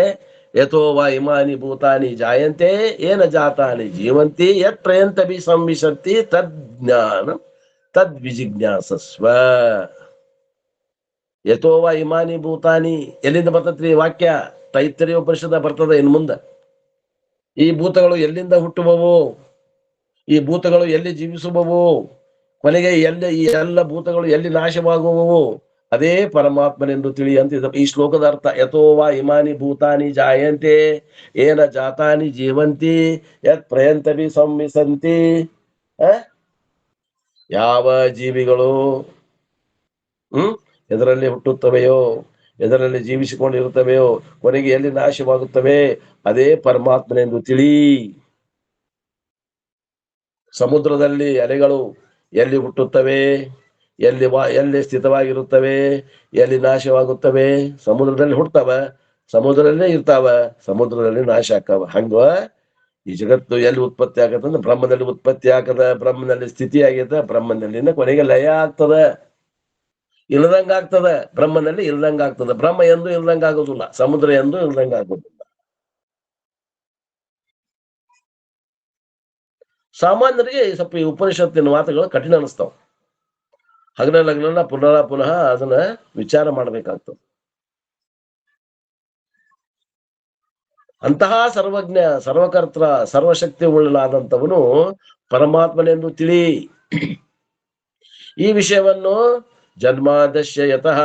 ಯಥೋ ವಾ ಇಮಾನಿ ಭೂತಾನಿ ಜಾಯಂತೆ ಏನ ಜಾತಾನಿ ಜೀವಂತಿ ಯತ್ ಪ್ರಯಂತ ಬಿ ಸಂವಿಶಂತಿ ತಜ್ಞಾನ ತದ್ವಿಜಿಜ್ಞಾಸಸ್ವ. ಯಥೋ ವಾ ಇಮಾನಿ ಭೂತಾನಿ ಎಲ್ಲಿಂದ ಬರ್ತತ್ರಿ ವಾಕ್ಯ? ತೈತ್ತರೀಯ ಉಪನಿಷದ ಬರ್ತದ ಇನ್ ಮುಂದ. ಈ ಭೂತಗಳು ಎಲ್ಲಿಂದ ಹುಟ್ಟುವವು? ಈ ಭೂತಗಳು ಎಲ್ಲಿ ಜೀವಿಸುವವು? ಕೊನೆಗೆ ಎಲ್ಲಿ ಈ ಎಲ್ಲ ಭೂತಗಳು ಎಲ್ಲಿ ನಾಶವಾಗುವವು? ಅದೇ ಪರಮಾತ್ಮನೆಂದು ತಿಳಿ ಅಂತ ಈ ಶ್ಲೋಕದ ಅರ್ಥ. ಯಥೋ ವಾ ಇಮಾನಿ ಭೂತಾನಿ ಜಾಯಂತೆ ಏನ ಜಾತಾನಿ ಜೀವಂತಿ ಯತ್ ಪ್ರಯಂತಬಿ ಸಂವಿಸಂತಿ. ಯಾವ ಜೀವಿಗಳು ಎದರಲ್ಲಿ ಹುಟ್ಟುತ್ತವೆಯೋ, ಎದರಲ್ಲಿ ಜೀವಿಸಿಕೊಂಡಿರುತ್ತವೆಯೋ, ಕೊನೆಗೆ ಎಲ್ಲಿ ನಾಶವಾಗುತ್ತವೆ ಅದೇ ಪರಮಾತ್ಮನೆಂದು ತಿಳಿ. ಸಮುದ್ರದಲ್ಲಿ ಅಲೆಗಳು ಎಲ್ಲಿ ಹುಟ್ಟುತ್ತವೆ, ಎಲ್ಲಿ ಸ್ಥಿತವಾಗಿರುತ್ತವೆ, ಎಲ್ಲಿ ನಾಶವಾಗುತ್ತವೆ? ಸಮುದ್ರದಲ್ಲಿ ಹುಟ್ಟತಾವ, ಸಮುದ್ರದಲ್ಲೇ ಇರ್ತಾವ, ಸಮುದ್ರದಲ್ಲಿ ನಾಶ ಆಕಾವ. ಹಂಗ ಈ ಜಗತ್ತು ಎಲ್ಲಿ ಉತ್ಪತ್ತಿ ಆಗತ್ತಂದ್ರೆ ಬ್ರಹ್ಮದಲ್ಲಿ ಉತ್ಪತ್ತಿ ಆಗದ, ಬ್ರಹ್ಮನಲ್ಲಿ ಸ್ಥಿತಿ ಆಗ್ಯದ, ಬ್ರಹ್ಮನಲ್ಲಿಂದ ಕೊನೆಗೆ ಲಯ ಆಗ್ತದ, ಇಲ್ದಂಗ ಆಗ್ತದ. ಬ್ರಹ್ಮನಲ್ಲಿ ಇಲ್ದಂಗ ಆಗ್ತದ. ಬ್ರಹ್ಮ ಎಂದು ಇಲ್ದಂಗ ಆಗೋದಿಲ್ಲ, ಸಮುದ್ರ ಎಂದು ಇಲ್ದಂಗ ಆಗೋದಿಲ್ಲ. ಸಾಮಾನ್ಯರಿಗೆ ಸ್ವಲ್ಪ ಈ ಉಪನಿಷತ್ತಿನ ಮಾತುಗಳು ಕಠಿಣ ಅನಿಸ್ತಾವ. ಹಗಲಲ್ಲ ಪುನಃ ಅದನ್ನ ವಿಚಾರ ಮಾಡ್ಬೇಕಾಗ್ತದೆ. ಅಂತಹ ಸರ್ವಜ್ಞ, ಸರ್ವಕರ್ತ, ಸರ್ವಶಕ್ತಿ ಉಳ್ಳಲಾದಂಥವನು ಪರಮಾತ್ಮನೆಂದು ತಿಳಿ. ಈ ವಿಷಯವನ್ನು ಜನ್ಮಾದಶ್ಯ ಯತಃ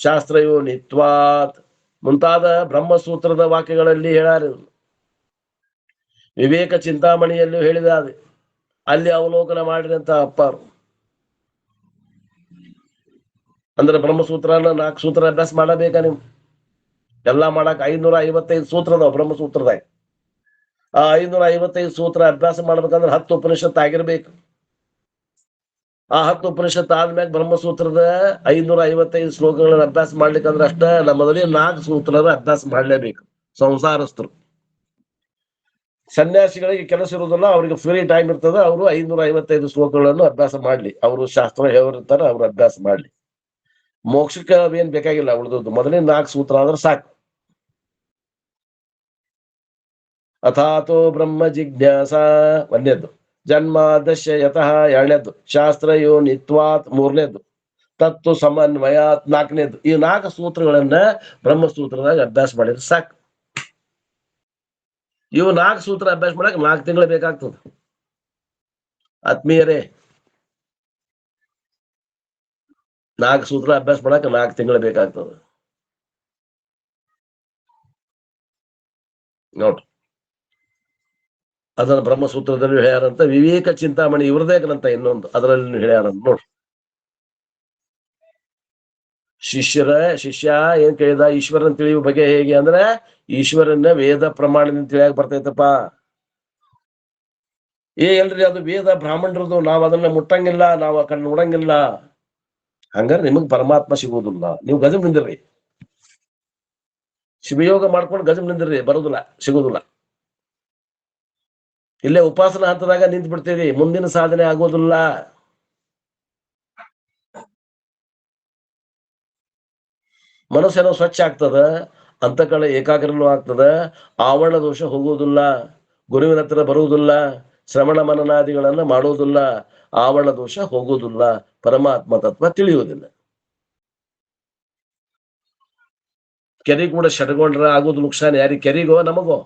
ಶಾಸ್ತ್ರಯೋ ನಿತ್ವಾತ್ ಮುಂತಾದ ಬ್ರಹ್ಮಸೂತ್ರದ ವಾಕ್ಯಗಳಲ್ಲಿ ಹೇಳ್ಯಾರ. ವಿವೇಕ ಚಿಂತಾಮಣಿಯಲ್ಲೂ ಹೇಳಿದಾರೆ. ಅಲ್ಲಿ ಅವಲೋಕನ ಮಾಡಿದಂತ ಅಪ್ಪಾರು. ಅಂದ್ರೆ ಬ್ರಹ್ಮಸೂತ್ರನ 4 ಸೂತ್ರ ಅಭ್ಯಾಸ ಮಾಡಬೇಕಾ ನೀವು? ಎಲ್ಲಾ ಮಾಡಕ್ 555 ಸೂತ್ರ ಅದಾವ ಬ್ರಹ್ಮಸೂತ್ರದಾಗ. ಆ 555 ಸೂತ್ರ ಅಭ್ಯಾಸ ಮಾಡ್ಬೇಕಂದ್ರೆ 10 ಉಪನಿಷತ್ ಆಗಿರ್ಬೇಕು. ಆ 10 ಉಪನಿಷತ್ ಆದ್ಮ್ಯಾಗ ಬ್ರಹ್ಮಸೂತ್ರದ 555 ಶ್ಲೋಕಗಳನ್ನ ಅಭ್ಯಾಸ ಮಾಡ್ಲಿಕ್ಕಂದ್ರೆ ಅಷ್ಟ ನಮ್ಮದಲ್ಲಿ 4 ಸೂತ್ರದ ಅಭ್ಯಾಸ ಮಾಡ್ಲೇಬೇಕು. ಸಂಸಾರಸ್ಥರು, ಸನ್ಯಾಸಿಗಳಿಗೆ ಕೆಲಸ ಇರುವುದಿಲ್ಲ, ಅವ್ರಿಗೆ ಫ್ರೀ ಟೈಮ್ ಇರ್ತದ, ಅವರು 555 ಶ್ಲೋಕಗಳನ್ನು ಅಭ್ಯಾಸ ಮಾಡ್ಲಿ. ಅವರು ಶಾಸ್ತ್ರ ಹೇಗಿರ್ತಾರ ಅವ್ರು ಅಭ್ಯಾಸ ಮಾಡ್ಲಿ. ಮೋಕ್ಷಕ್ಕೆ ಅವೇನ್ ಬೇಕಾಗಿಲ್ಲ. ಉಳಿದದ್ದು ಮೊದಲೇ 4 ಸೂತ್ರ ಆದ್ರೆ ಸಾಕು. ಅಥಾತೋ ಬ್ರಹ್ಮ ಜಿಜ್ಞಾಸ ಒಂದೇದ್ದು, ಜನ್ಮಾದಶ್ಯ ಯತಃ 2ನೇದ್ದು, ಶಾಸ್ತ್ರಯೋ ನಿತ್ವಾತ್ 3ನೇದ್ದು, ತತ್ವ ಸಮನ್ವಯಾತ್ 4ನೇದ್ದು. ಈ 4 ಸೂತ್ರಗಳನ್ನ ಬ್ರಹ್ಮಸೂತ್ರದಾಗ ಅಭ್ಯಾಸ ಮಾಡಿದ್ರೆ ಸಾಕು. ಇವು 4 ಸೂತ್ರ ಅಭ್ಯಾಸ ಮಾಡಕ್ 4 ತಿಂಗಳು ಬೇಕಾಗ್ತದೆ ಆತ್ಮೀಯರೇ. 4 ಸೂತ್ರ ಅಭ್ಯಾಸ ಮಾಡಕ್ 4 ತಿಂಗಳು ಬೇಕಾಗ್ತದೆ ನೋಡ್ರಿ. ಅದನ್ನ ಬ್ರಹ್ಮಸೂತ್ರದಲ್ಲಿ ಹೇಳ್ಯಾರಂತ. ವಿವೇಕ ಚಿಂತಾಮಣಿ ಇವ್ರದೇ ಗ್ರಂಥ ಇನ್ನೊಂದು, ಅದರಲ್ಲಿ ಹೇಳ್ಯಾರಂತ ನೋಡ್ರಿ. ಶಿಷ್ಯ ಏನ್ ಕೇಳಿದ? ಈಶ್ವರನ್ ತಿಳಿಯುವ ಬಗೆ ಹೇಗೆ ಅಂದ್ರೆ ಈಶ್ವರನ್ನ ವೇದ ಪ್ರಮಾಣದಿಂದ ತಿಳಿಯಾಕ ಬರ್ತೈತಪ್ಪ. ಎಲ್ರಿ ಅದು ವೇದ ಬ್ರಾಹ್ಮಣರದು, ನಾವ್ ಅದನ್ನ ಮುಟ್ಟಂಗಿಲ್ಲ, ನಾವ್ ಆ ಕಡೆ ನೋಡಂಗಿಲ್ಲ. ಹಂಗಾರೆ ನಿಮಗ್ ಪರಮಾತ್ಮ ಸಿಗುವುದಿಲ್ಲ. ನೀವು ಗಜಮ್ ನಿಂದಿರ್ರಿ, ಶಿವಯೋಗ ಮಾಡ್ಕೊಂಡು ಗಜಮ್ ನಿಂದಿರ್ರಿ, ಬರುದಿಲ್ಲ, ಸಿಗುದಿಲ್ಲ. ಇಲ್ಲೇ ಉಪಾಸನಾ ಹಂತದಾಗ ನಿಂತು ಬಿಡ್ತೀರಿ, ಮುಂದಿನ ಸಾಧನೆ ಆಗೋದಿಲ್ಲ. ಮನಸ್ಸೇನೋ ಸ್ವಚ್ಛ ಆಗ್ತದ, ಅಂತಃಕರಣ ಏಕಾಗ್ರನೂ ಆಗ್ತದ, ಆವರಣ ದೋಷ ಹೋಗುವುದಿಲ್ಲ, ಗುರುವಿನ ಹತ್ರ ಬರುವುದಿಲ್ಲ, ಶ್ರವಣ ಮನನಾದಿಗಳನ್ನ ಮಾಡುವುದಿಲ್ಲ, ಆವರಣ ದೋಷ ಹೋಗುವುದಿಲ್ಲ, ಪರಮಾತ್ಮ ತತ್ವ ತಿಳಿಯುವುದಿಲ್ಲ. ಕೆರೆ ಕೂಡ ಶಟಗೊಂಡ್ರ ಆಗೋದು ನುಕ್ಸಾನ ಯಾರಿಗೆ? ಕೆರಿಗೋ ನಮಗೋ?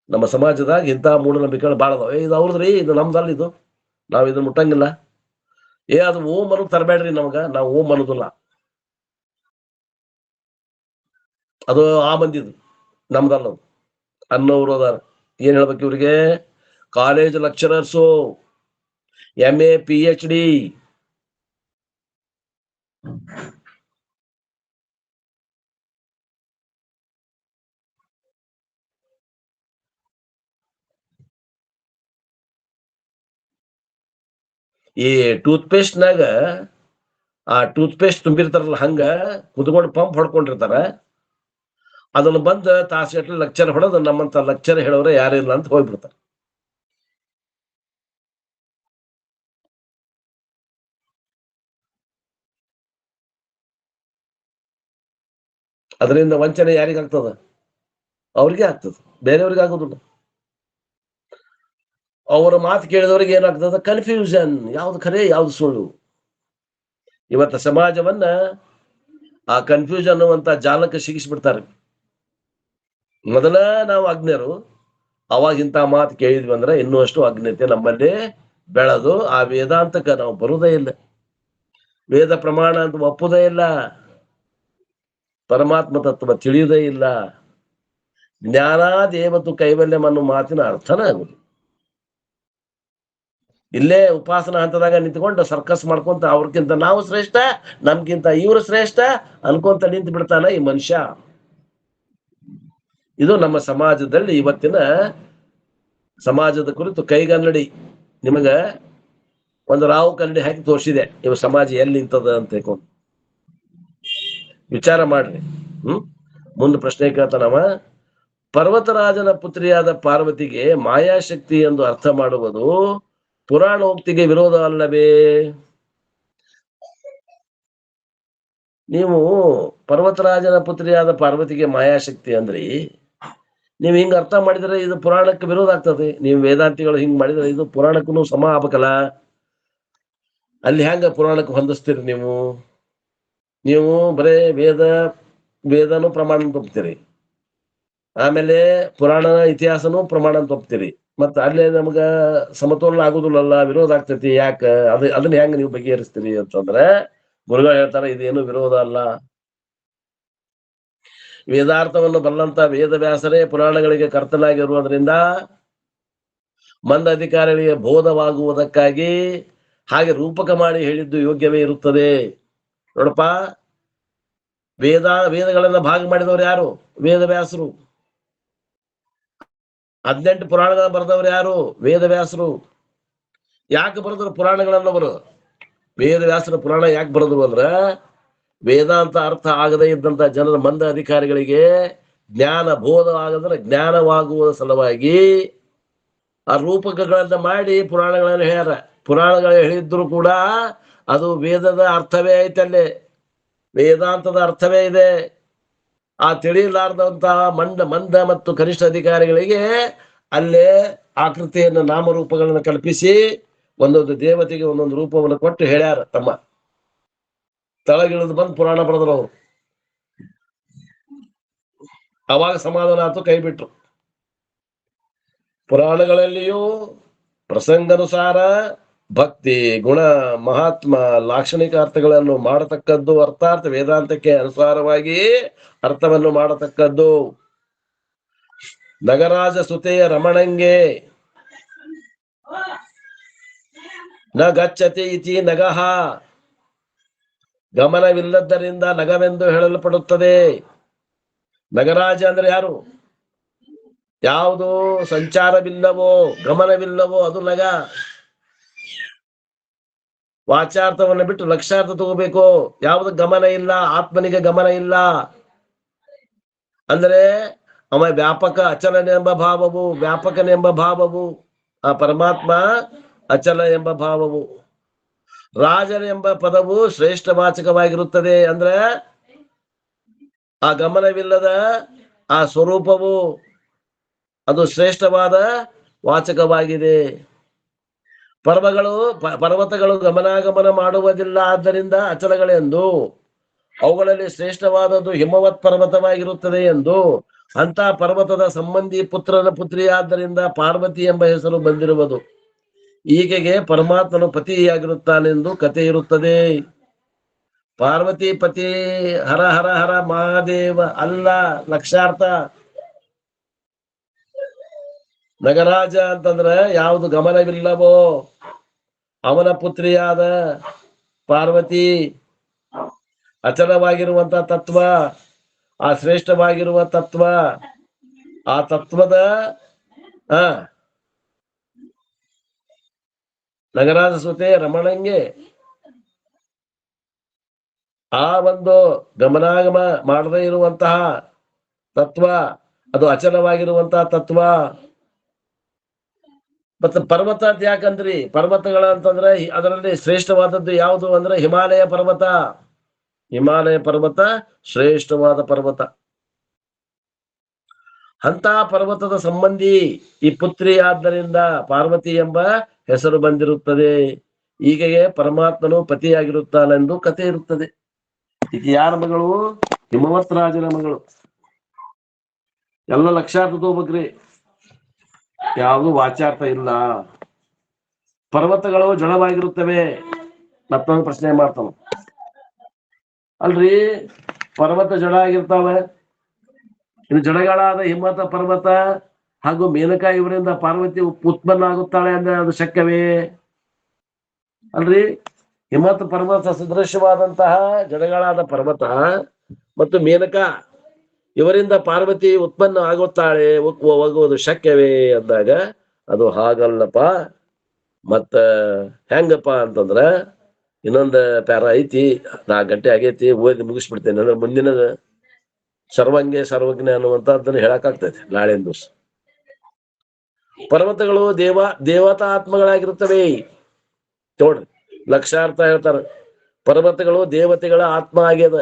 ನಮ್ಮ ಸಮಾಜದಾಗ ಇಂತಹ ಮೂಢನಂಬಿಕೆಗಳು ಬಾಳ ಅದಾವ. ಇದು ಅವ್ರದ್ರಿ, ಇದು ನಮ್ದಲ್ಲ, ಇದು ನಾವ್ ಇದನ್ನ ಮುಟ್ಟಂಗಿಲ್ಲ. ಅದು ಓಂ ಅನ್ನೋದು ತರಬೇಡ್ರಿ ನಮಗ, ನಾವು ಓಂ ಅನ್ನೋದಿಲ್ಲ. ಅದು ಆ ಮಂದಿದು, ನಮ್ದಲ್ಲ ಅನ್ನೋರು ಅದಾರ. ಏನ್ ಹೇಳ್ಬೇಕು ಇವ್ರಿಗೆ? ಕಾಲೇಜ್ ಲೆಕ್ಚರರ್ಸು, MA PhD, ಈ ಟೂತ್ ಪೇಸ್ಟ್ ನಾಗ ಆ ಟೂತ್ ಪೇಸ್ಟ್ ತುಂಬಿರ್ತಾರಲ್ಲ, ಹಂಗ ಕುತ್ಕೊಂಡು ಪಂಪ್ ಹೊಡ್ಕೊಂಡಿರ್ತಾರ. ಅದನ್ನ ಬಂದ ತಾಸು ಲೆಕ್ಚರ್ ಹೊಡೆದು ನಮ್ಮಂತ ಲೆಕ್ಚರ್ ಹೇಳೋರೆ ಯಾರಿಲ್ಲ ಅಂತ ಹೋಗ್ಬಿಡ್ತಾರ. ಅದರಿಂದ ವಂಚನೆ ಯಾರಿಗಾಗ್ತದ? ಅವ್ರಿಗೆ ಆಗ್ತದ, ಬೇರೆಯವ್ರಿಗೆ ಆಗೋದಿಲ್ಲ. ಅವರ ಮಾತು ಕೇಳಿದವ್ರಿಗೆ ಏನಾಗ್ತದ? ಕನ್ಫ್ಯೂಷನ್, ಯಾವ್ದು ಖರೆ ಯಾವ್ದು ಸುಳ್ಳು. ಇವತ್ತ ಸಮಾಜವನ್ನ ಆ ಕನ್ಫ್ಯೂಷನ್ ಅನ್ನುವಂತ ಜಾಲಕ್ಕೆ ಸಿಗಿಸ್ಬಿಡ್ತಾರೆ. ಮೊದಲ ನಾವು ಅಜ್ಞರು, ಅವಾಗ ಇಂಥ ಮಾತು ಕೇಳಿದ್ವಿ ಅಂದ್ರೆ ಇನ್ನೂ ಅಷ್ಟು ಅಜ್ಞತೆ ನಮ್ಮಲ್ಲಿ ಬೆಳೆದು ಆ ವೇದಾಂತಕ್ಕೆ ನಾವು ಬರುವುದೇ ಇಲ್ಲ, ವೇದ ಪ್ರಮಾಣ ಅಂತ ಒಪ್ಪುದೇ ಇಲ್ಲ, ಪರಮಾತ್ಮ ತತ್ವ ತಿಳಿಯುವುದೇ ಇಲ್ಲ, ಜ್ಞಾನಾದೇವತು ಕೈವಲ್ಯಂ ಅನ್ನೋ ಮಾತಿನ ಅರ್ಥನೇ ಆಗುದು. ಇಲ್ಲೇ ಉಪಾಸನಾ ಹಂತದಾಗ ನಿಂತ್ಕೊಂಡು ಸರ್ಕಸ್ ಮಾಡ್ಕೊಂತ ಅವ್ರಕ್ಕಿಂತ ನಾವು ಶ್ರೇಷ್ಠ, ನಮ್ಗಿಂತ ಇವ್ರು ಶ್ರೇಷ್ಠ ಅನ್ಕೊಂತ ನಿಂತು ಬಿಡ್ತಾನ ಈ ಮನುಷ್ಯ. ಇದು ನಮ್ಮ ಸಮಾಜದಲ್ಲಿ ಇವತ್ತಿನ ಸಮಾಜದ ಕುರಿತು ಕೈಗನ್ನಡಿ. ನಿಮಗ ಒಂದು ರಾವು ಕನ್ನಡಿ ಹಾಕಿ ತೋರಿಸಿದೆ, ಇವ ಸಮಾಜ ಎಲ್ಲಿ ನಿಂತದ ಅಂತ ಹೇಳ್ಕೊಂಡು ವಿಚಾರ ಮಾಡ್ರಿ. ಮುಂದೆ ಪ್ರಶ್ನೆ ಕೇಳ್ತಾನವ. ಪರ್ವತರಾಜನ ಪುತ್ರಿಯಾದ ಪಾರ್ವತಿಗೆ ಮಾಯಾಶಕ್ತಿ ಎಂದು ಅರ್ಥ ಮಾಡುವುದು ಪುರಾಣೋಕ್ತಿಗೆ ವಿರೋಧ ಅಲ್ಲವೇ? ನೀವು ಪರ್ವತರಾಜನ ಪುತ್ರಿಯಾದ ಪಾರ್ವತಿಗೆ ಮಾಯಾಶಕ್ತಿ ಅಂದ್ರಿ, ನೀವು ಹಿಂಗ ಅರ್ಥ ಮಾಡಿದ್ರೆ ಇದು ಪುರಾಣಕ್ಕೆ ವಿರೋಧ ಆಗ್ತದೆ. ನೀವು ವೇದಾಂತಿಗಳು ಹಿಂಗ್ ಮಾಡಿದ್ರೆ ಇದು ಪುರಾಣಕ್ಕೂ ಸಮ ಆಗ್ಬೇಕಲ್ಲ. ಅಲ್ಲಿ ಹೆಂಗ ಪುರಾಣಕ್ಕೆ ಹೊಂದಿಸ್ತೀರಿ ನೀವು? ನೀವು ಬರೇ ವೇದನೂ ಪ್ರಮಾಣ ತಪ್ತೀರಿ, ಆಮೇಲೆ ಪುರಾಣ ಇತಿಹಾಸನೂ ಪ್ರಮಾಣ ತಪ್ತೀರಿ. ಮತ್ತ ಅಲ್ಲೇ ನಮ್ಗ ಸಮತೋಲನ ಆಗುದಿಲ್ಲಲ್ಲ, ವಿರೋಧ ಆಗ್ತೈತಿ. ಯಾಕ ಅದನ್ನ ಹೆಂಗ ನೀವು ಬಗೆಹರಿಸ್ತೀರಿ ಅಂತಂದ್ರೆ ಗುರುಗಳು ಹೇಳ್ತಾರೆ, ಇದೇನು ವಿರೋಧ ಅಲ್ಲ. ವೇದಾರ್ಥವನ್ನು ಬಲ್ಲಂತ ವೇದವ್ಯಾಸರೇ ಪುರಾಣಗಳಿಗೆ ಕರ್ತನಾಗಿರುವುದರಿಂದ ಮಂದ ಅಧಿಕಾರಿಗಳಿಗೆ ಬೋಧವಾಗುವುದಕ್ಕಾಗಿ ಹಾಗೆ ರೂಪಕ ಮಾಡಿ ಹೇಳಿದ್ದು ಯೋಗ್ಯವೇ ಇರುತ್ತದೆ. ನೋಡಪ್ಪ, ವೇದಗಳನ್ನ ಭಾಗ ಮಾಡಿದವರು ಯಾರು? ವೇದವ್ಯಾಸರು. 18 ಪುರಾಣಗಳ ಬರೆದವ್ರು ಯಾರು? ವೇದವ್ಯಾಸರು. ಯಾಕೆ ಬರೆದ್ರು ಪುರಾಣಗಳನ್ನವರು? ವೇದವ್ಯಾಸರ ಪುರಾಣ ಯಾಕೆ ಬರೆದ್ರು ಅಂದ್ರ ವೇದಾಂತ ಅರ್ಥ ಆಗದೇ ಇದ್ದಂತ ಜನರ ಮಂದ ಅಧಿಕಾರಿಗಳಿಗೆ ಜ್ಞಾನ ಬೋಧ ಆಗದ್ರೆ ಜ್ಞಾನವಾಗುವ ಸಲುವಾಗಿ ಆ ರೂಪಕಗಳನ್ನ ಮಾಡಿ ಪುರಾಣಗಳನ್ನು ಹೇಳ್ಯಾರ. ಪುರಾಣಗಳು ಹೇಳಿದ್ರು ಕೂಡ ಅದು ವೇದದ ಅರ್ಥವೇ ಐತಲ್ಲೇ, ವೇದಾಂತದ ಅರ್ಥವೇ ಇದೆ. ಆ ತಿಳಿಯಲಾರ್ದಂತಹ ಮಂದ ಮತ್ತು ಕನಿಷ್ಠ ಅಧಿಕಾರಿಗಳಿಗೆ ಅಲ್ಲೇ ಆಕೃತಿಯನ್ನು ನಾಮರೂಪಗಳನ್ನು ಕಲ್ಪಿಸಿ ಒಂದೊಂದು ದೇವತೆಗೆ ಒಂದೊಂದು ರೂಪವನ್ನು ಕೊಟ್ಟು ಹೇಳ್ಯಾರ. ತಮ್ಮ ತಳಗಿಳಿದು ಬಂದು ಪುರಾಣ ಬರೆದ್ರು ಅವರು. ಅವಾಗ ಸಮಾಧಾನ ಆಯ್ತು, ಕೈ ಬಿಟ್ರು. ಪುರಾಣಗಳಲ್ಲಿಯೂ ಪ್ರಸಂಗಾನುಸಾರ ಭಕ್ತಿ, ಗುಣ, ಮಹಾತ್ಮ, ಲಾಕ್ಷಣಿಕ ಅರ್ಥಗಳನ್ನು ಮಾಡತಕ್ಕದ್ದು, ಅರ್ಥಾರ್ಥ ವೇದಾಂತಕ್ಕೆ ಅನುಸಾರವಾಗಿ ಅರ್ಥವನ್ನು ಮಾಡತಕ್ಕದ್ದು. ನಗರಾಜ ಸುತೆಯ ರಮಣಂಗೆ ನ ಗಚ್ಚತಿ ಇತಿ ನಗಹ, ಗಮನವಿಲ್ಲದ್ದರಿಂದ ನಗವೆಂದು ಹೇಳಲ್ಪಡುತ್ತದೆ. ನಗರಾಜ ಅಂದ್ರೆ ಯಾರು? ಯಾವುದು ಸಂಚಾರವಿಲ್ಲವೋ ಗಮನವಿಲ್ಲವೋ ಅದು ನಗ. ವಾಚಾರ್ಥವನ್ನು ಬಿಟ್ಟು ಲಕ್ಷಾರ್ಥ ತಗೋಬೇಕು. ಯಾವುದು ಗಮನ ಇಲ್ಲ, ಆತ್ಮನಿಗೆ ಗಮನ ಇಲ್ಲ ಅಂದ್ರೆ ಅವ ವ್ಯಾಪಕ ಅಚಲನೆಂಬ ಭಾವವು, ವ್ಯಾಪಕನೆಂಬ ಭಾವವು, ಆ ಪರಮಾತ್ಮ ಅಚಲ ಎಂಬ ಭಾವವು. ರಾಜನೆಂಬ ಪದವು ಶ್ರೇಷ್ಠ ವಾಚಕವಾಗಿರುತ್ತದೆ. ಅಂದ್ರೆ ಆ ಗಮನವಿಲ್ಲದ ಆ ಸ್ವರೂಪವು ಅದು ಶ್ರೇಷ್ಠವಾದ ವಾಚಕವಾಗಿದೆ. ಪರ್ವತಗಳು ಗಮನಾಗಮನ ಮಾಡುವುದಿಲ್ಲ, ಆದ್ದರಿಂದ ಅಚಲಗಳೆಂದು. ಅವುಗಳಲ್ಲಿ ಶ್ರೇಷ್ಠವಾದದ್ದು ಹಿಮವತ್ ಪರ್ವತವಾಗಿರುತ್ತದೆ ಎಂದು. ಅಂತ ಪರ್ವತದ ಸಂಬಂಧಿ ಪುತ್ರನ ಪುತ್ರಿಯಾದ್ದರಿಂದ ಪಾರ್ವತಿ ಎಂಬ ಹೆಸರು ಬಂದಿರುವುದು. ಈಕೆಗೆ ಪರಮಾತ್ಮನು ಪತಿಯಾಗಿರುತ್ತಾನೆಂದು ಕಥೆ ಇರುತ್ತದೆ. ಪಾರ್ವತಿ ಪತಿ ಹರ ಹರ ಹರ ಮಹಾದೇವ ಅಲ್ಲ, ಲಕ್ಷಾರ್ಥ. ನಗರಾಜ ಅಂತಂದ್ರೆ ಯಾವುದು ಗಮನವಿಲ್ಲವೋ ಅವನ ಪುತ್ರಿಯಾದ ಪಾರ್ವತಿ. ಅಚಲವಾಗಿರುವಂತ ತತ್ವ, ಆ ಶ್ರೇಷ್ಠವಾಗಿರುವ ತತ್ವ, ಆ ತತ್ವದ ನಗರಾಜ ಸುತೆ ರಮಣಂಗೆ ಆ ಒಂದು ಗಮನಾಗಮ ಮಾಡದೇ ಇರುವಂತಹ ತತ್ವ, ಅದು ಅಚಲವಾಗಿರುವಂತಹ ತತ್ವ. ಮತ್ತೆ ಪರ್ವತ ಅಂತ ಯಾಕಂದ್ರಿ? ಪರ್ವತಗಳ ಅಂತಂದ್ರೆ ಅದರಲ್ಲಿ ಶ್ರೇಷ್ಠವಾದದ್ದು ಯಾವುದು ಅಂದ್ರೆ ಹಿಮಾಲಯ ಪರ್ವತ. ಹಿಮಾಲಯ ಪರ್ವತ ಶ್ರೇಷ್ಠವಾದ ಪರ್ವತ. ಅಂತ ಪರ್ವತದ ಸಂಬಂಧಿ ಈ ಪುತ್ರಿ ಆದ್ದರಿಂದ ಪಾರ್ವತಿ ಎಂಬ ಹೆಸರು ಬಂದಿರುತ್ತದೆ. ಈಕೆಗೆ ಪರಮಾತ್ಮನು ಪತಿಯಾಗಿರುತ್ತಾನೆಂದು ಕಥೆ ಇರುತ್ತದೆ. ಈಕೆ ಯಾರ ಮಗಳು? ಹಿಮವತ್ ರಾಜನ ಮಗಳು. ಎಲ್ಲ ಲಕ್ಷಾರ್ಥ ತಗೋಬೇಕ್ರಿ, ಯಾವುದು ವಾಚಾರ್ಥ ಇಲ್ಲ. ಪರ್ವತಗಳು ಜಡವಾಗಿರುತ್ತವೆ. ಮತ್ತೊಂದು ಪ್ರಶ್ನೆ ಮಾಡ್ತಾನ, ಅಲ್ರಿ ಪರ್ವತ ಜಡ ಆಗಿರ್ತಾವ, ಇನ್ನು ಜಡಗಳಾದ ಹಿಮವತ ಪರ್ವತ ಹಾಗೂ ಮೇನಕಾ ಇವರಿಂದ ಪಾರ್ವತಿ ಉತ್ಪನ್ನ ಆಗುತ್ತಾಳೆ ಅಂದ್ರೆ ಅದು ಶಕ್ಯವೇ? ಅಲ್ರಿ ಹಿಮವತ ಪರ್ವತ ಸದೃಶವಾದಂತಹ ಜಡಗಳಾದ ಪರ್ವತ ಮತ್ತು ಮೇನಕಾ ಇವರಿಂದ ಪಾರ್ವತಿ ಉತ್ಪನ್ನ ಆಗುತ್ತಾಳೆ, ಹೋಗುವುದು ಶಕ್ಯವೇ ಅಂದಾಗ ಅದು ಹಾಗಲ್ಲಪ್ಪ. ಮತ್ತ ಹೆಂಗಪ್ಪ ಅಂತಂದ್ರ ಇನ್ನೊಂದು ಪ್ಯಾರ ಐತಿ, 4 ಗಂಟೆ ಆಗೈತಿ, ಓದಿ ಮುಗಿಸ್ಬಿಡ್ತೇನೆ. ಅಂದ್ರೆ ಮುಂದಿನ ಸರ್ವಂಗೆ ಸರ್ವಜ್ಞ ಅನ್ನುವಂಥದ್ದನ್ನು ಹೇಳಕ್ಕಾಗ್ತೈತಿ ನಾಳಿನ ದಿವಸ. ಪರ್ವತಗಳು ದೇವತಾ ಆತ್ಮಗಳಾಗಿರುತ್ತವೆ. ನೋಡ್ರಿ, ಲಕ್ಷಾರ್ಥ ಹೇಳ್ತಾರ. ಪರ್ವತಗಳು ದೇವತೆಗಳ ಆತ್ಮ ಆಗ್ಯದ.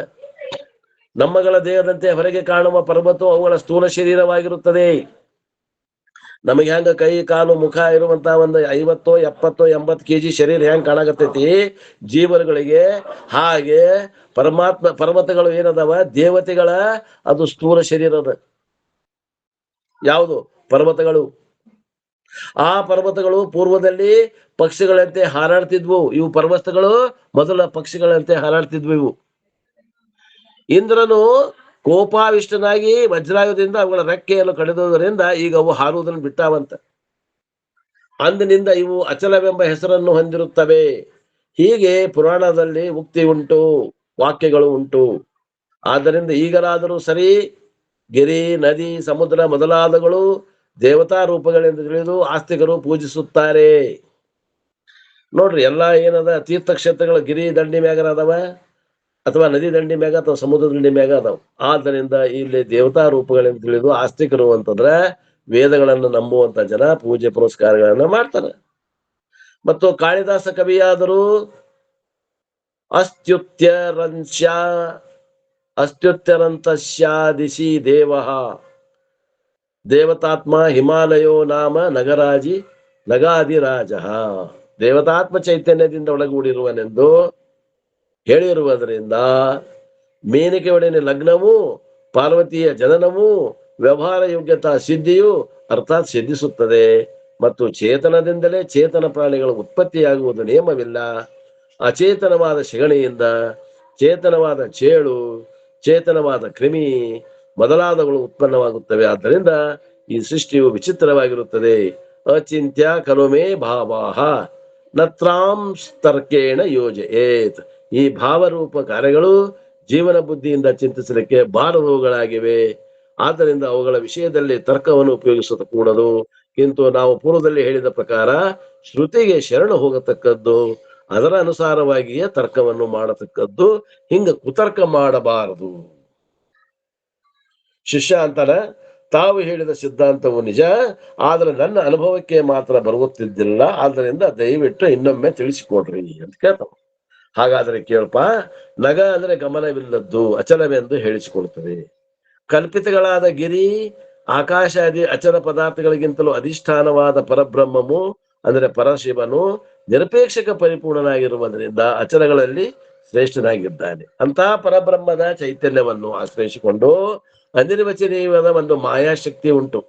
ನಮ್ಮಗಳ ದೇಹದಂತೆ ಹೊರಗೆ ಕಾಣುವ ಪರ್ವತವು ಅವುಗಳ ಸ್ಥೂಲ ಶರೀರವಾಗಿರುತ್ತದೆ. ನಮಗೆ ಹೆಂಗ ಕೈ ಕಾಲು ಮುಖ ಇರುವಂತ ಒಂದು 50, 70, 80 kg ಶರೀರ ಹೆಂಗ್ ಕಾಣಾಕತ್ತೈತಿ ಜೀವರುಗಳಿಗೆ, ಹಾಗೆ ಪರ್ವತಗಳು ಏನದಾವ ದೇವತೆಗಳ ಅದು ಸ್ಥೂಲ ಶರೀರದ. ಯಾವುದು? ಪರ್ವತಗಳು. ಆ ಪರ್ವತಗಳು ಪೂರ್ವದಲ್ಲಿ ಪಕ್ಷಿಗಳಂತೆ ಹಾರಾಡ್ತಿದ್ವು. ಇವು ಪರ್ವತಗಳು ಮೊದಲ ಪಕ್ಷಿಗಳಂತೆ ಹಾರಾಡ್ತಿದ್ವು ಇವು. ಇಂದ್ರನು ಕೋಪಾವಿಷ್ಟನಾಗಿ ವಜ್ರಾಯುಧದಿಂದ ಅವುಗಳ ರೆಕ್ಕೆಯನ್ನು ಕಡಿದುದರಿಂದ ಈಗ ಅವು ಹಾರುವುದನ್ನು ಬಿಟ್ಟಾವಂತ. ಅಂದಿನಿಂದ ಇವು ಅಚಲವೆಂಬ ಹೆಸರನ್ನು ಹೊಂದಿರುತ್ತವೆ. ಹೀಗೆ ಪುರಾಣದಲ್ಲಿ ಉಕ್ತಿ ಉಂಟು, ವಾಕ್ಯಗಳು ಉಂಟು. ಆದ್ದರಿಂದ ಈಗಲಾದರೂ ಸರಿ ಗಿರಿ, ನದಿ, ಸಮುದ್ರ ಮೊದಲಾದಗಳು ದೇವತಾ ರೂಪಗಳೆಂದು ತಿಳಿದು ಆಸ್ತಿಕರು ಪೂಜಿಸುತ್ತಾರೆ. ನೋಡ್ರಿ, ಎಲ್ಲಾ ಏನದ ತೀರ್ಥಕ್ಷೇತ್ರಗಳು ಗಿರಿ ದಂಡಿ ಮ್ಯಾಗರ ಅದಾವ, ಅಥವಾ ನದಿ ದಂಡಿ ಮ್ಯಾಗ ಅಥವಾ ಸಮುದ್ರ ದಂಡಿ ಮ್ಯಾಗ ಅದಾವ. ಆದ್ದರಿಂದ ಇಲ್ಲಿ ದೇವತಾ ರೂಪಗಳೆಂದು ತಿಳಿದು ಆಸ್ತಿಕರು ಅಂತಂದ್ರೆ ವೇದಗಳನ್ನು ನಂಬುವಂತ ಜನ ಪೂಜೆ ಪುರಸ್ಕಾರಗಳನ್ನ ಮಾಡ್ತಾರೆ. ಮತ್ತು ಕಾಳಿದಾಸ ಕವಿಯಾದರೂ ಅಸ್ತ್ಯುತ್ಯರಂತಶ್ಯಾದಿಶಿ ದೇವಃ ದೇವತಾತ್ಮ ಹಿಮಾಲಯೋ ನಾಮ ನಗಾದಿರಾಜ. ದೇವತಾತ್ಮ ಚೈತನ್ಯದಿಂದ ಒಳಗೂಡಿರುವನೆಂದು ಹೇಳಿರುವುದರಿಂದ ಮೇನಕೆ ಒಡನೆ ಲಗ್ನವು, ಪಾರ್ವತಿಯ ಜನನವು, ವ್ಯವಹಾರ ಯೋಗ್ಯತಾ ಸಿದ್ಧಿಯು ಅರ್ಥಾತ್ ಸಿದ್ಧಿಸುತ್ತದೆ. ಮತ್ತು ಚೇತನದಿಂದಲೇ ಚೇತನ ಪ್ರಾಣಿಗಳ ಉತ್ಪತ್ತಿಯಾಗುವುದು ನಿಯಮವಿಲ್ಲ. ಅಚೇತನವಾದ ಶಿಗಣಿಯಿಂದ ಚೇತನವಾದ ಚೇಳು, ಚೇತನವಾದ ಕ್ರಿಮಿ ಮೊದಲಾದವುಗಳು ಉತ್ಪನ್ನವಾಗುತ್ತವೆ. ಆದ್ದರಿಂದ ಈ ಸೃಷ್ಟಿಯು ವಿಚಿತ್ರವಾಗಿರುತ್ತದೆ. ಅಚಿಂತ್ಯ ಕಲುಮೆ ಭಾವಾಹ ನತ್ರಾಂಸ್ತರ್ಕೇಣ ಯೋಜಯೇತ್. ಈ ಭಾವರೂಪ ಕಾರ್ಯಗಳು ಜೀವನ ಬುದ್ಧಿಯಿಂದ ಚಿಂತಿಸಲಿಕ್ಕೆ ಬಾರದವುಗಳಾಗಿವೆ. ಆದ್ದರಿಂದ ಅವುಗಳ ವಿಷಯದಲ್ಲಿ ತರ್ಕವನ್ನು ಉಪಯೋಗಿಸುತ್ತ ಕೂಡದು. ಕಿಂತು ನಾವು ಪೂರ್ವದಲ್ಲಿ ಹೇಳಿದ ಪ್ರಕಾರ ಶ್ರುತಿಗೆ ಶರಣು ಹೋಗತಕ್ಕದ್ದು, ಅದರ ಅನುಸಾರವಾಗಿಯೇ ತರ್ಕವನ್ನು ಮಾಡತಕ್ಕದ್ದು. ಹಿಂಗ ಕುತರ್ಕ ಮಾಡಬಾರದು. ಶಿಷ್ಯ ಅಂತಾನ, ತಾವು ಹೇಳಿದ ಸಿದ್ಧಾಂತವು ನಿಜ, ಆದ್ರೆ ನನ್ನ ಅನುಭವಕ್ಕೆ ಮಾತ್ರ ಬರುತ್ತಿದ್ದಿಲ್ಲ. ಆದ್ದರಿಂದ ದಯವಿಟ್ಟು ಇನ್ನೊಮ್ಮೆ ತಿಳಿಸಿಕೊಡ್ರಿ ಅಂತ ಕೇಳ್ತಾವ. ಹಾಗಾದ್ರೆ ಕೇಳಪ್ಪ, ನಗ ಅಂದ್ರೆ ಗಮನವಿಲ್ಲದ್ದು, ಅಚಲವೆಂದು ಹೇಳಿಸಿಕೊಳ್ತದೆ. ಕಲ್ಪಿತಗಳಾದ ಗಿರಿ, ಆಕಾಶಾದಿ ಅಚಲ ಪದಾರ್ಥಗಳಿಗಿಂತಲೂ ಅಧಿಷ್ಠಾನವಾದ ಪರಬ್ರಹ್ಮವು ಅಂದ್ರೆ ಪರಶಿವನು ನಿರಪೇಕ್ಷಕ ಪರಿಪೂರ್ಣನಾಗಿರುವುದರಿಂದ ಅಚಲಗಳಲ್ಲಿ ಶ್ರೇಷ್ಠನಾಗಿದ್ದಾನೆ. ಅಂತ ಪರಬ್ರಹ್ಮದ ಚೈತನ್ಯವನ್ನು ಆಶ್ರಯಿಸಿಕೊಂಡು ಅನಿರ್ವಚನೀಯವಾದ ಒಂದು ಮಾಯಾಶಕ್ತಿ ಉಂಟು.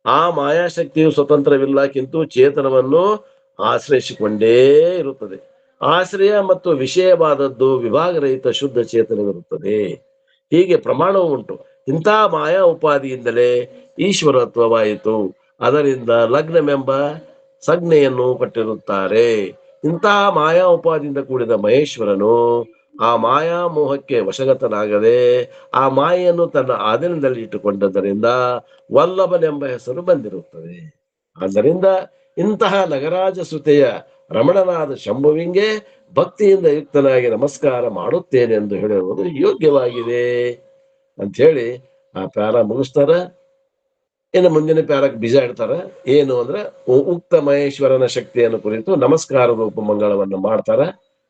ಆ ಮಾಯಾಶಕ್ತಿಯು ಸ್ವತಂತ್ರವಿಲ್ಲ, ಕಿಂತು ಚೇತನವನ್ನು ಆಶ್ರಯಿಸಿಕೊಂಡೇ ಇರುತ್ತದೆ. ಆಶ್ರಯ ಮತ್ತು ವಿಷಯವಾದದ್ದು ವಿಭಾಗರಹಿತ ಶುದ್ಧ ಚೇತನವಿರುತ್ತದೆ. ಹೀಗೆ ಪ್ರಮಾಣವು ಉಂಟು. ಇಂಥ ಮಾಯಾ ಉಪಾದಿಯಿಂದಲೇ ಈಶ್ವರತ್ವವಾಯಿತು. ಅದರಿಂದ ಲಗ್ನವೆಂಬ ಸಂಜ್ಞೆಯನ್ನು ಪಟ್ಟಿರುತ್ತಾರೆ. ಇಂತಹ ಮಾಯಾ ಉಪಾದಿಯಿಂದ ಕೂಡಿದ ಮಹೇಶ್ವರನು ಆ ಮಾಯಾ ಮೋಹಕ್ಕೆ ವಶಗತನಾಗದೆ ಆ ಮಾಯೆಯನ್ನು ತನ್ನ ಆಧೀನದಲ್ಲಿ ಇಟ್ಟುಕೊಂಡದ್ದರಿಂದ ವಲ್ಲಭನೆಂಬ ಹೆಸರು ಬಂದಿರುತ್ತದೆ. ಆದ್ದರಿಂದ ಇಂತಹ ನಗರಾಜ ಸುತೆಯ ರಮಣನಾದ ಶಂಭುವಿಂಗೆ ಭಕ್ತಿಯಿಂದ ಯುಕ್ತನಾಗಿ ನಮಸ್ಕಾರ ಮಾಡುತ್ತೇನೆ ಎಂದು ಹೇಳಿರುವುದು ಯೋಗ್ಯವಾಗಿದೆ ಅಂತ ಹೇಳಿ ಆ ಪ್ಯಾರ ಮುಗಿಸ್ತಾರ. ಇನ್ನು ಮುಂದಿನ ಪ್ಯಾರಕ್ಕೆ ಬೀಜ ಇಡ್ತಾರ. ಏನು ಅಂದ್ರೆ ಉಕ್ತ ಮಹೇಶ್ವರನ ಶಕ್ತಿಯನ್ನು ಕುರಿತು ನಮಸ್ಕಾರ ರೂಪ ಮಂಗಳವನ್ನು ಮಾಡ್ತಾರ.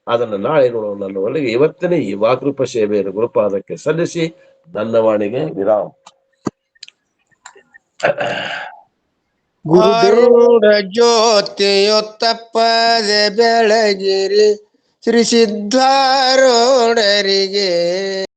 ಅದನ್ನು ನಾಳೆ ನೋಡೋಣ ಅನ್ನುವಲ್ಲಿಗೆ ಇವತ್ತಿನ ಈ ವಾಕೃಪ ಸೇವೆಯನ್ನು ಗುರುಪಾದಕ್ಕೆ ಸಲ್ಲಿಸಿ ನನ್ನ ವಾಣಿಗೆ ವಿರಾಮ. ಆರೂಢ ಜ್ಯೋತಿಯೊತ್ತಪ್ಪದೆ ಬೆಳಗಿರಿ ಶ್ರೀ ಸಿದ್ಧಾರೂಢರಿಗೆ